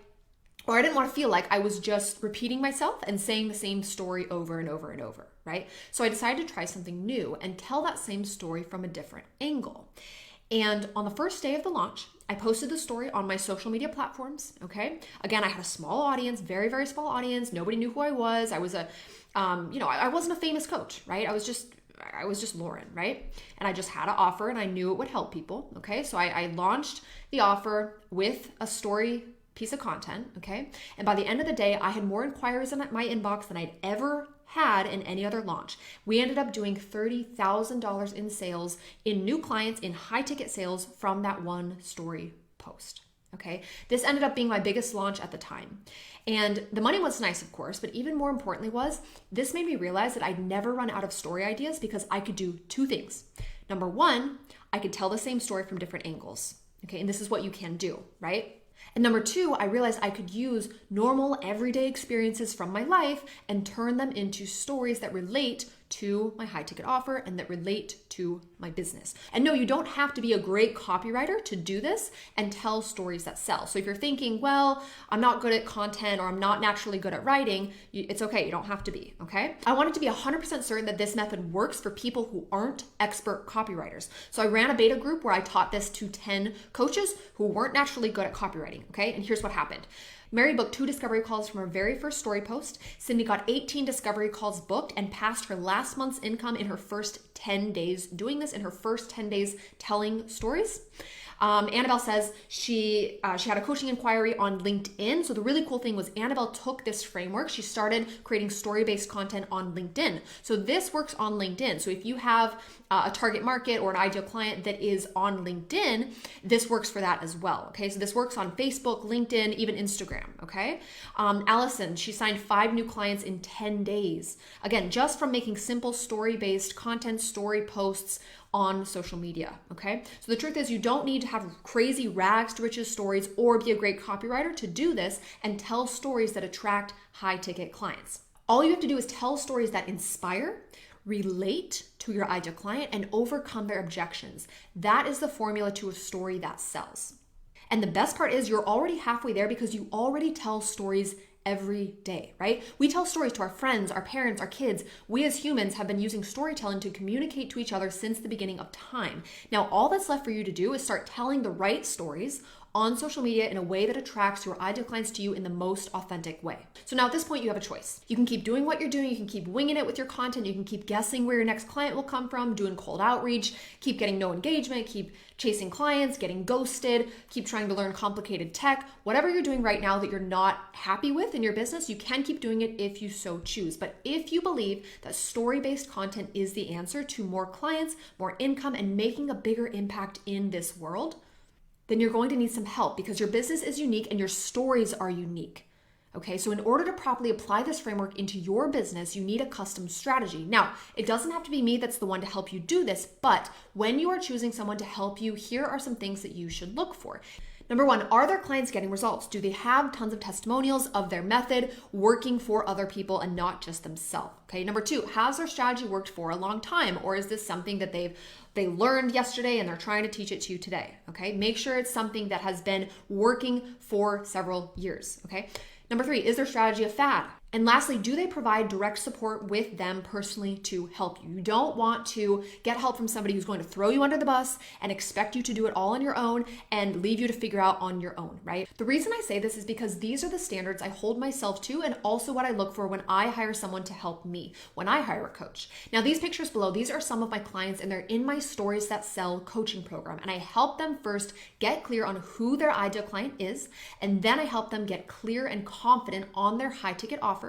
or I didn't want to feel like I was just repeating myself and saying the same story over and over and over, right? So I decided to try something new and tell that same story from a different angle. And on the first day of the launch, I posted the story on my social media platforms, okay? Again, I had a small audience, very, very small audience. Nobody knew who I was. I was I wasn't a famous coach, right? I was just Lauren, right? And I just had an offer and I knew it would help people, okay? So I launched the offer with a story piece of content, okay? And by the end of the day, I had more inquiries in my inbox than I'd ever had in any other launch. We ended up doing $30,000 in sales, in new clients, in high ticket sales from that one story post. Okay, this ended up being my biggest launch at the time. And the money was nice, of course, but even more importantly this made me realize that I'd never run out of story ideas because I could do two things. Number one, I could tell the same story from different angles. Okay, and this is what you can do, right? And number two, I realized I could use normal everyday experiences from my life and turn them into stories that relate to my high ticket offer and that relate to my business. And no, you don't have to be a great copywriter to do this and tell stories that sell. So if you're thinking, well, I'm not good at content or I'm not naturally good at writing, it's okay. You don't have to be, okay? I wanted to be 100% certain that this method works for people who aren't expert copywriters. So I ran a beta group where I taught this to 10 coaches who weren't naturally good at copywriting, okay? And here's what happened. Mary booked 2 discovery calls from her very first story post. Cindy got 18 discovery calls booked and passed her last month's income in her first 10 days, doing this in her first 10 days telling stories. Annabelle says she had a coaching inquiry on LinkedIn. So the really cool thing was Annabelle took this framework. She started creating story-based content on LinkedIn. So this works on LinkedIn. So if you have a target market or an ideal client that is on LinkedIn, this works for that as well. Okay, so this works on Facebook, LinkedIn, even Instagram. Okay, Allison, she signed 5 new clients in 10 days. Again, just from making simple story-based content, story posts on social media, okay? So the truth is you don't need to have crazy rags to riches stories or be a great copywriter to do this and tell stories that attract high ticket clients. All you have to do is tell stories that inspire, relate to your ideal client, and overcome their objections. That is the formula to a story that sells. And the best part is you're already halfway there because you already tell stories every day, right? We tell stories to our friends, our parents, our kids. We as humans have been using storytelling to communicate to each other since the beginning of time. Now, all that's left for you to do is start telling the right stories on social media in a way that attracts your ideal clients to you in the most authentic way. So now at this point, you have a choice. You can keep doing what you're doing. You can keep winging it with your content. You can keep guessing where your next client will come from, doing cold outreach, keep getting no engagement, keep chasing clients, getting ghosted, keep trying to learn complicated tech. Whatever you're doing right now that you're not happy with in your business, you can keep doing it if you so choose. But if you believe that story-based content is the answer to more clients, more income, and making a bigger impact in this world, then you're going to need some help because your business is unique and your stories are unique. Okay, so in order to properly apply this framework into your business, you need a custom strategy. Now, it doesn't have to be me that's the one to help you do this, but when you are choosing someone to help you, here are some things that you should look for. Number one, are their clients getting results? Do they have tons of testimonials of their method working for other people and not just themselves? Okay. Number two, has their strategy worked for a long time? Or is this something that they've they learned yesterday and they're trying to teach it to you today, okay? Make sure it's something that has been working for several years, okay? Number 3, is their strategy a fad? And lastly, do they provide direct support with them personally to help you? You don't want to get help from somebody who's going to throw you under the bus and expect you to do it all on your own and leave you to figure out on your own, right? The reason I say this is because these are the standards I hold myself to and also what I look for when I hire someone to help me, when I hire a coach. Now, these pictures below, these are some of my clients and they're in my Stories That Sell coaching program. And I help them first get clear on who their ideal client is, and then I help them get clear and confident on their high ticket offer.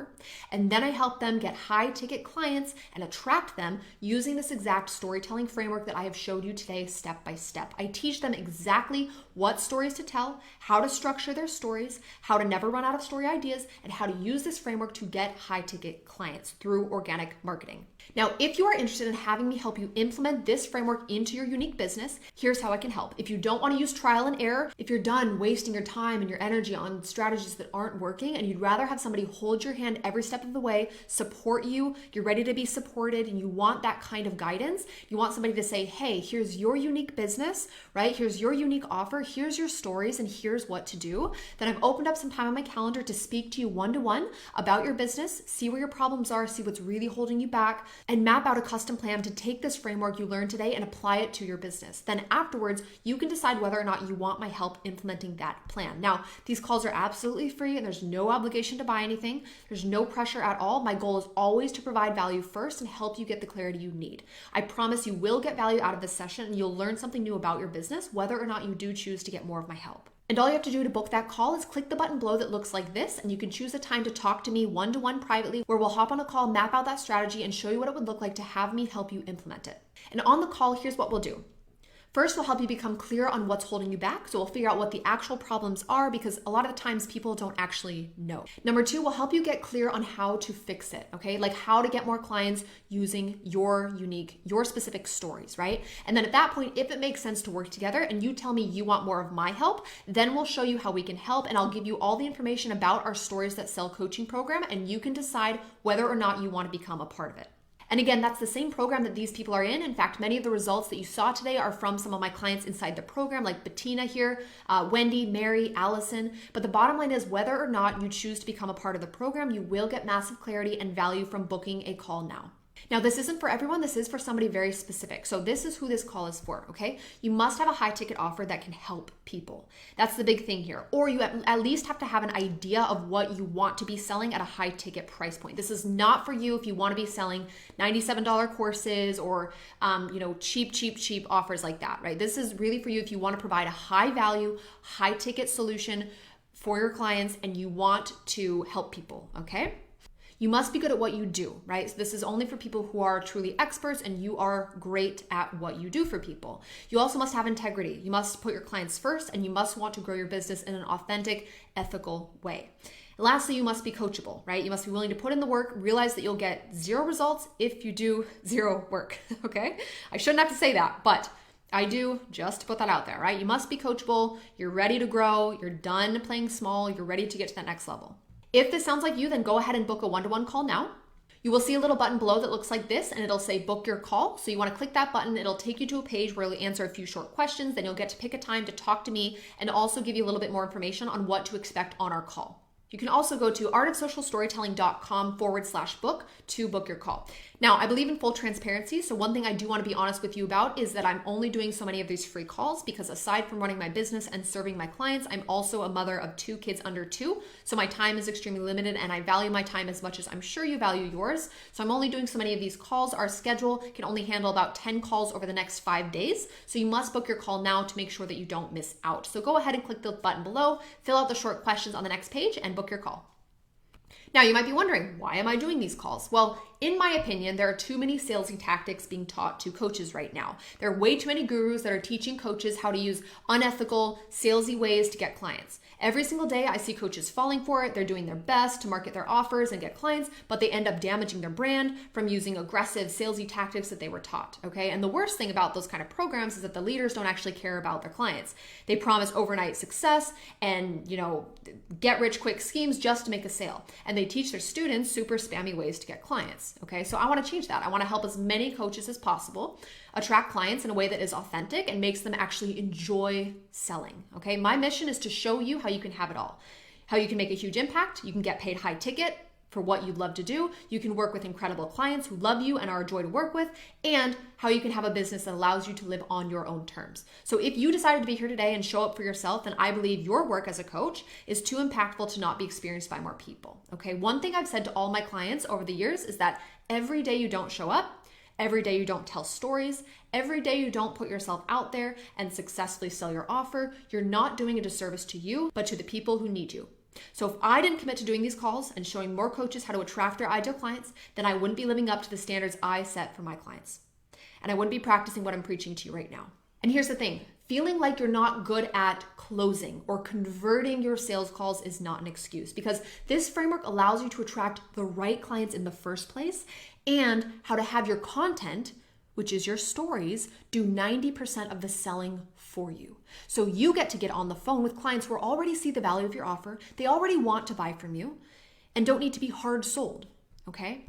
And then I help them get high ticket clients and attract them using this exact storytelling framework that I have showed you today step by step. I teach them exactly what stories to tell, how to structure their stories, how to never run out of story ideas, and how to use this framework to get high ticket clients through organic marketing. Now, if you are interested in having me help you implement this framework into your unique business, here's how I can help. If you don't want to use trial and error, if you're done wasting your time and your energy on strategies that aren't working and you'd rather have somebody hold your hand every step of the way, support you, you're ready to be supported, and you want that kind of guidance, you want somebody to say, hey, here's your unique business, right? Here's your unique offer, here's your stories, and here's what to do, then I've opened up some time on my calendar to speak to you one-to-one about your business, see where your problems are, see what's really holding you back, and map out a custom plan to take this framework you learned today and apply it to your business. Then afterwards, you can decide whether or not you want my help implementing that plan. Now, these calls are absolutely free and there's no obligation to buy anything. There's no pressure at all. My goal is always to provide value first and help you get the clarity you need. I promise you will get value out of this session and you'll learn something new about your business, whether or not you do choose to get more of my help. And all you have to do to book that call is click the button below that looks like this, and you can choose a time to talk to me one-to-one privately, where we'll hop on a call, map out that strategy, and show you what it would look like to have me help you implement it. And on the call, here's what we'll do. First, we'll help you become clear on what's holding you back. So we'll figure out what the actual problems are, because a lot of the times people don't actually know. Number 2, we'll help you get clear on how to fix it, okay? Like how to get more clients using your unique, your specific stories, right? And then at that point, if it makes sense to work together and you tell me you want more of my help, then we'll show you how we can help, and I'll give you all the information about our Stories That Sell coaching program, and you can decide whether or not you want to become a part of it. And again, that's the same program that these people are in. In fact, many of the results that you saw today are from some of my clients inside the program, like Bettina here, Wendy, Mary, Allison. But the bottom line is, whether or not you choose to become a part of the program, you will get massive clarity and value from booking a call now. Now, this isn't for everyone. This is for somebody very specific. So this is who this call is for, okay? You must have a high ticket offer that can help people. That's the big thing here. Or you at least have to have an idea of what you want to be selling at a high ticket price point. This is not for you if you want to be selling $97 courses or, cheap offers like that, right? This is really for you if you want to provide a high value, high ticket solution for your clients and you want to help people, okay? You must be good at what you do, right? So this is only for people who are truly experts and you are great at what you do for people. You also must have integrity. You must put your clients first and you must want to grow your business in an authentic, ethical way. And lastly, you must be coachable, right? You must be willing to put in the work, realize that you'll get 0 results if you do 0 work, okay? I shouldn't have to say that, but I do, just to put that out there, right? You must be coachable, you're ready to grow, you're done playing small, you're ready to get to that next level. If this sounds like you, then go ahead and book a one-to-one call now. You will see a little button below that looks like this, and it'll say book your call. So you want to click that button. It'll take you to a page where you'll answer a few short questions. Then you'll get to pick a time to talk to me and also give you a little bit more information on what to expect on our call. You can also go to artofsocialstorytelling.com/book to book your call. Now, I believe in full transparency, so one thing I do want to be honest with you about is that I'm only doing so many of these free calls because aside from running my business and serving my clients, I'm also a mother of 2 kids under 2, so my time is extremely limited and I value my time as much as I'm sure you value yours. So I'm only doing so many of these calls. Our schedule can only handle about 10 calls over the next 5 days, so you must book your call now to make sure that you don't miss out. So go ahead and click the button below, fill out the short questions on the next page, and book your call. Now, you might be wondering, why am I doing these calls? Well, in my opinion, there are too many salesy tactics being taught to coaches right now. There are way too many gurus that are teaching coaches how to use unethical, salesy ways to get clients. Every single day, I see coaches falling for it. They're doing their best to market their offers and get clients, but they end up damaging their brand from using aggressive, salesy tactics that they were taught, okay? And the worst thing about those kind of programs is that the leaders don't actually care about their clients. They promise overnight success and, get-rich-quick schemes just to make a sale. And they they teach their students super spammy ways to get clients. Okay, so I want to change that. I want to help as many coaches as possible attract clients in a way that is authentic and makes them actually enjoy selling. Okay, my mission is to show you how you can have it all, how you can make a huge impact, you can get paid high ticket for what you'd love to do, you can work with incredible clients who love you and are a joy to work with, and how you can have a business that allows you to live on your own terms. So if you decided to be here today and show up for yourself, then I believe your work as a coach is too impactful to not be experienced by more people. Okay, one thing I've said to all my clients over the years is that every day you don't show up, every day you don't tell stories, every day you don't put yourself out there and successfully sell your offer, you're not doing a disservice to you, but to the people who need you. So if I didn't commit to doing these calls and showing more coaches how to attract their ideal clients, then I wouldn't be living up to the standards I set for my clients. And I wouldn't be practicing what I'm preaching to you right now. And here's the thing, feeling like you're not good at closing or converting your sales calls is not an excuse, because this framework allows you to attract the right clients in the first place and how to have your content, which is your stories, do 90% of the selling for you. So you get to get on the phone with clients who already see the value of your offer, they already want to buy from you, and don't need to be hard sold, okay?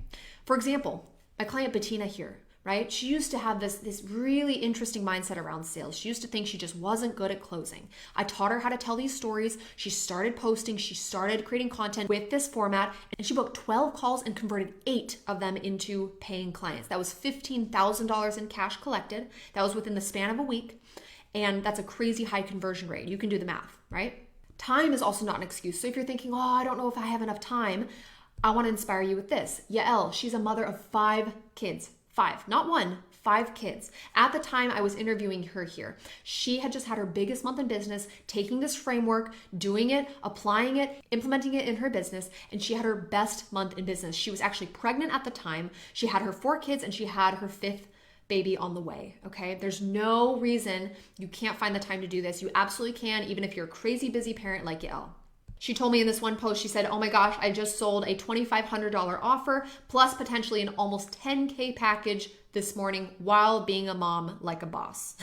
For example, my client Bettina here, right? She used to have this really interesting mindset around sales. She used to think she just wasn't good at closing. I taught her how to tell these stories. She started posting, she started creating content with this format, and she booked 12 calls and converted 8 of them into paying clients. That was $15,000 in cash collected. That was within the span of a week. And that's a crazy high conversion rate. You can do the math, right? Time is also not an excuse. So if you're thinking, oh, I don't know if I have enough time, I want to inspire you with this. Yael, she's a mother of 5 kids. 5, not 1, 5 kids. At the time I was interviewing her here, she had just had her biggest month in business, taking this framework, doing it, applying it, implementing it in her business, and she had her best month in business. She was actually pregnant at the time. She had her 4 kids and she had her 5th baby on the way, okay? There's no reason you can't find the time to do this. You absolutely can, even if you're a crazy busy parent like Yael. She told me in this one post, she said, oh my gosh, I just sold a $2,500 offer plus potentially an almost $10K package this morning while being a mom like a boss.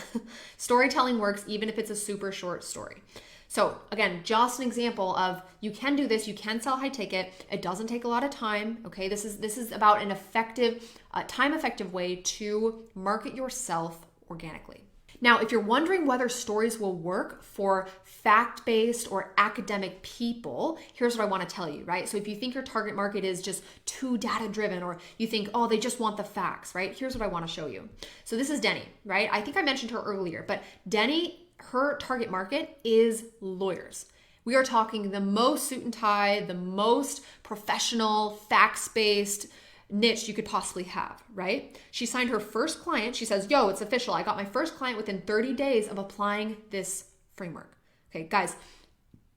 Storytelling works even if it's a super short story. So again, just an example of you can do this, you can sell high ticket. It doesn't take a lot of time, okay? This is about an effective, time-effective way to market yourself organically. Now, if you're wondering whether stories will work for fact-based or academic people, here's what I want to tell you, right? So if you think your target market is just too data-driven, or you think, oh, they just want the facts, right? Here's what I want to show you. So this is Denny, right? I think I mentioned her earlier, but Denny, her target market is lawyers. We are talking the most suit and tie, the most professional, facts-based niche you could possibly have, right? She signed her first client. She says, yo, it's official. I got my first client within 30 days of applying this framework. Okay, guys,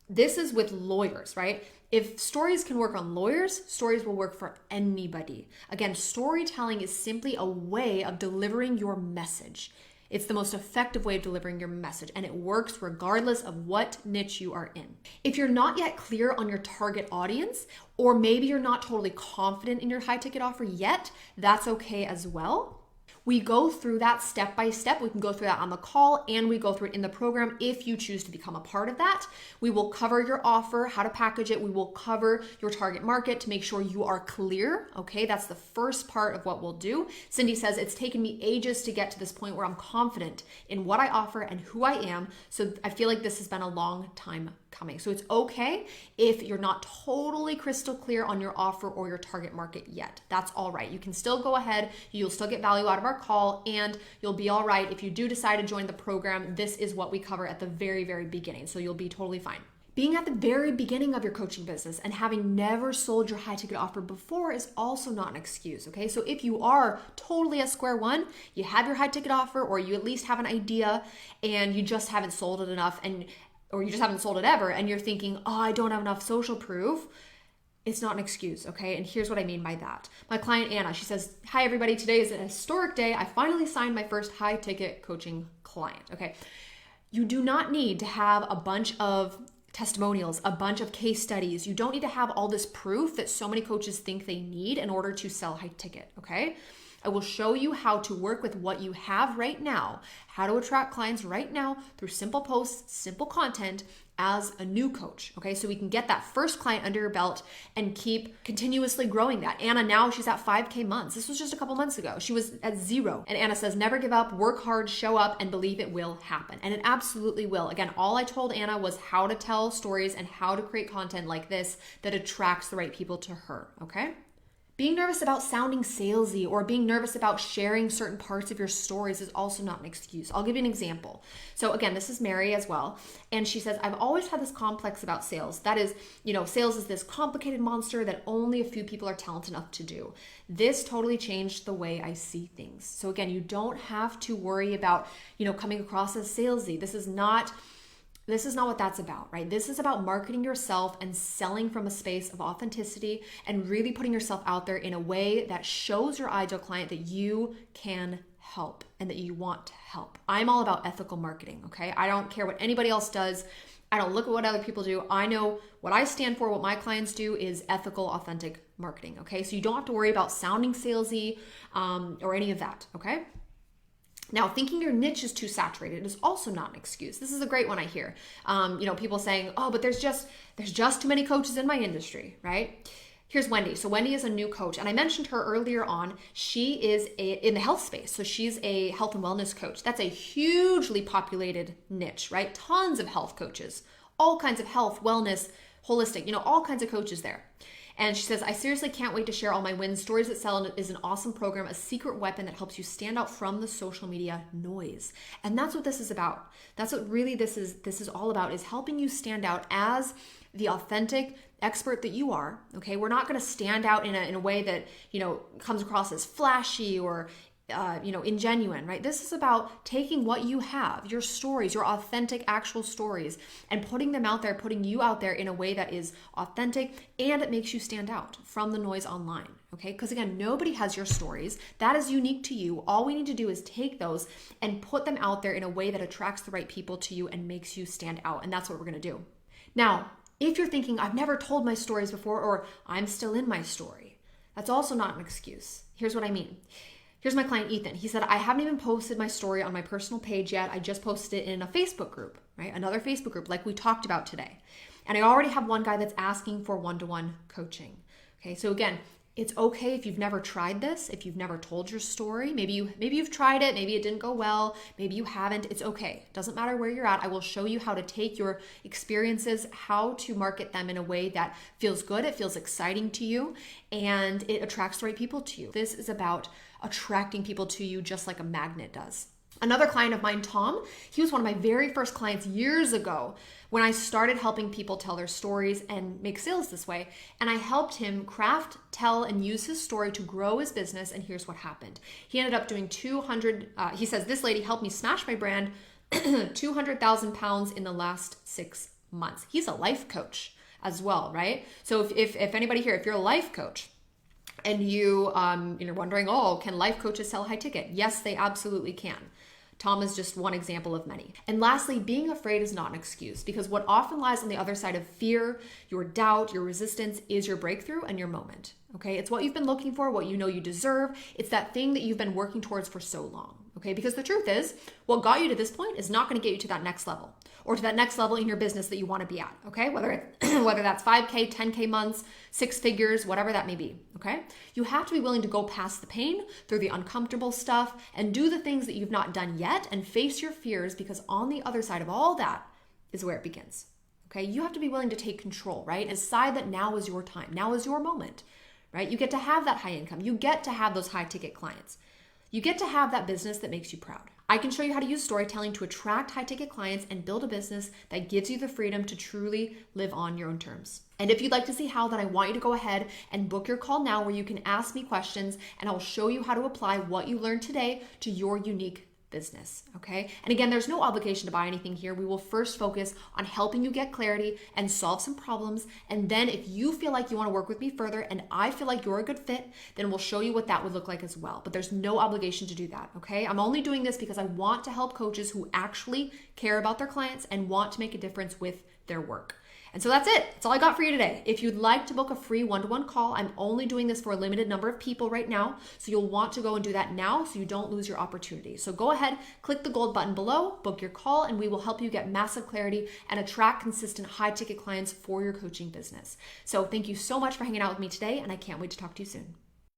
this is with lawyers, right? If stories can work on lawyers, stories will work for anybody. Again, storytelling is simply a way of delivering your message. It's the most effective way of delivering your message, and it works regardless of what niche you are in. If you're not yet clear on your target audience, or maybe you're not totally confident in your high ticket offer yet, that's okay as well. We go through that step by step. We can go through that on the call, and we go through it in the program if you choose to become a part of that. We will cover your offer, how to package it. We will cover your target market to make sure you are clear. Okay, that's the first part of what we'll do. Cindy says, it's taken me ages to get to this point where I'm confident in what I offer and who I am. So I feel like this has been a long time coming. So it's okay if you're not totally crystal clear on your offer or your target market yet. That's all right. You can still go ahead. You'll still get value out of our call, and you'll be all right. If you do decide to join the program, this is what we cover at the very, very beginning. So you'll be totally fine. Being at the very beginning of your coaching business and having never sold your high ticket offer before is also not an excuse, okay? So if you are totally at square one, you have your high ticket offer, or you at least have an idea and you just haven't sold it enough, or you just haven't sold it ever, and you're thinking, oh, I don't have enough social proof, it's not an excuse, okay? And here's what I mean by that. My client, Anna, she says, hi, everybody. Today is a historic day. I finally signed my first high ticket coaching client, okay? You do not need to have a bunch of testimonials, a bunch of case studies. You don't need to have all this proof that so many coaches think they need in order to sell high ticket, okay? I will show you how to work with what you have right now, how to attract clients right now through simple posts, simple content as a new coach, okay? So we can get that first client under your belt and keep continuously growing that. Anna, now she's at 5K months. This was just a couple months ago. She was at 0. And Anna says, never give up, work hard, show up, and believe it will happen. And it absolutely will. Again, all I told Anna was how to tell stories and how to create content like this that attracts the right people to her, okay? Being nervous about sounding salesy or being nervous about sharing certain parts of your stories is also not an excuse. I'll give you an example. So again, this is Mary as well. And she says, I've always had this complex about sales. That is, sales is this complicated monster that only a few people are talented enough to do. This totally changed the way I see things. So again, you don't have to worry about, coming across as salesy. This is not what that's about, right? This is about marketing yourself and selling from a space of authenticity and really putting yourself out there in a way that shows your ideal client that you can help and that you want to help. I'm all about ethical marketing, okay? I don't care what anybody else does. I don't look at what other people do. I know what I stand for, what my clients do is ethical, authentic marketing, okay? So you don't have to worry about sounding salesy or any of that, okay? Now, thinking your niche is too saturated is also not an excuse. This is a great one I hear. People saying, oh, but there's just too many coaches in my industry, right? Here's Wendy. So Wendy is a new coach, and I mentioned her earlier on. She is in the health space. So she's a health and wellness coach. That's a hugely populated niche, right? Tons of health coaches, all kinds of health, wellness, holistic, all kinds of coaches there. And she says, I seriously can't wait to share all my wins. Stories That Sell is an awesome program, a secret weapon that helps you stand out from the social media noise. And that's what this is about. That's what really this is all about, is helping you stand out as the authentic expert that you are. Okay, we're not going to stand out in a way that comes across as flashy or ingenuine, right? This is about taking what you have, your stories, your authentic, actual stories, and putting them out there, putting you out there in a way that is authentic and it makes you stand out from the noise online, okay? Because again, nobody has your stories. That is unique to you. All we need to do is take those and put them out there in a way that attracts the right people to you and makes you stand out. And that's what we're going to do. Now, if you're thinking, I've never told my stories before, or I'm still in my story, that's also not an excuse. Here's what I mean. Here's my client, Ethan. He said, I haven't even posted my story on my personal page yet. I just posted it in a Facebook group, right? Another Facebook group like we talked about today. And I already have one guy that's asking for one-to-one coaching. Okay, so again, it's okay if you've never tried this, if you've never told your story. Maybe you've tried it, maybe it didn't go well, maybe you haven't. It's okay. It doesn't matter where you're at. I will show you how to take your experiences, how to market them in a way that feels good, it feels exciting to you, and it attracts the right people to you. This is about attracting people to you just like a magnet does. Another client of mine, Tom, he was one of my very first clients years ago when I started helping people tell their stories and make sales this way. And I helped him craft, tell, and use his story to grow his business. And here's what happened. He ended up doing he says, this lady helped me smash my brand 200,000 pounds in the last 6 months. He's a life coach as well, right? So if anybody here, if you're a life coach, and you're wondering, can life coaches sell high ticket? Yes, they absolutely can. Tom is just one example of many. And lastly, being afraid is not an excuse, because what often lies on the other side of fear, your doubt, your resistance, is your breakthrough and your moment. Okay, it's what you've been looking for, what you know you deserve. It's that thing that you've been working towards for so long. Okay, because the truth is, what got you to this point is not going to get you to that next level, or to that next level in your business that you want to be at. Okay, whether that's 5K, 10K months, 6 figures, whatever that may be. Okay, you have to be willing to go past the pain, through the uncomfortable stuff, and do the things that you've not done yet, and face your fears, because on the other side of all that is where it begins. Okay, you have to be willing to take control, right? Decide that now is your time, now is your moment, right? You get to have that high income, you get to have those high ticket clients. You get to have that business that makes you proud. I can show you how to use storytelling to attract high ticket clients and build a business that gives you the freedom to truly live on your own terms. And if you'd like to see how, then I want you to go ahead and book your call now, where you can ask me questions and I'll show you how to apply what you learned today to your unique business, okay? And again, there's no obligation to buy anything here. We will first focus on helping you get clarity and solve some problems. And then if you feel like you want to work with me further and I feel like you're a good fit, then we'll show you what that would look like as well. But there's no obligation to do that, okay? I'm only doing this because I want to help coaches who actually care about their clients and want to make a difference with their work. And so that's it. That's all I got for you today. If you'd like to book a free one-to-one call, I'm only doing this for a limited number of people right now. So you'll want to go and do that now so you don't lose your opportunity. So go ahead, click the gold button below, book your call, and we will help you get massive clarity and attract consistent high ticket clients for your coaching business. So thank you so much for hanging out with me today, and I can't wait to talk to you soon.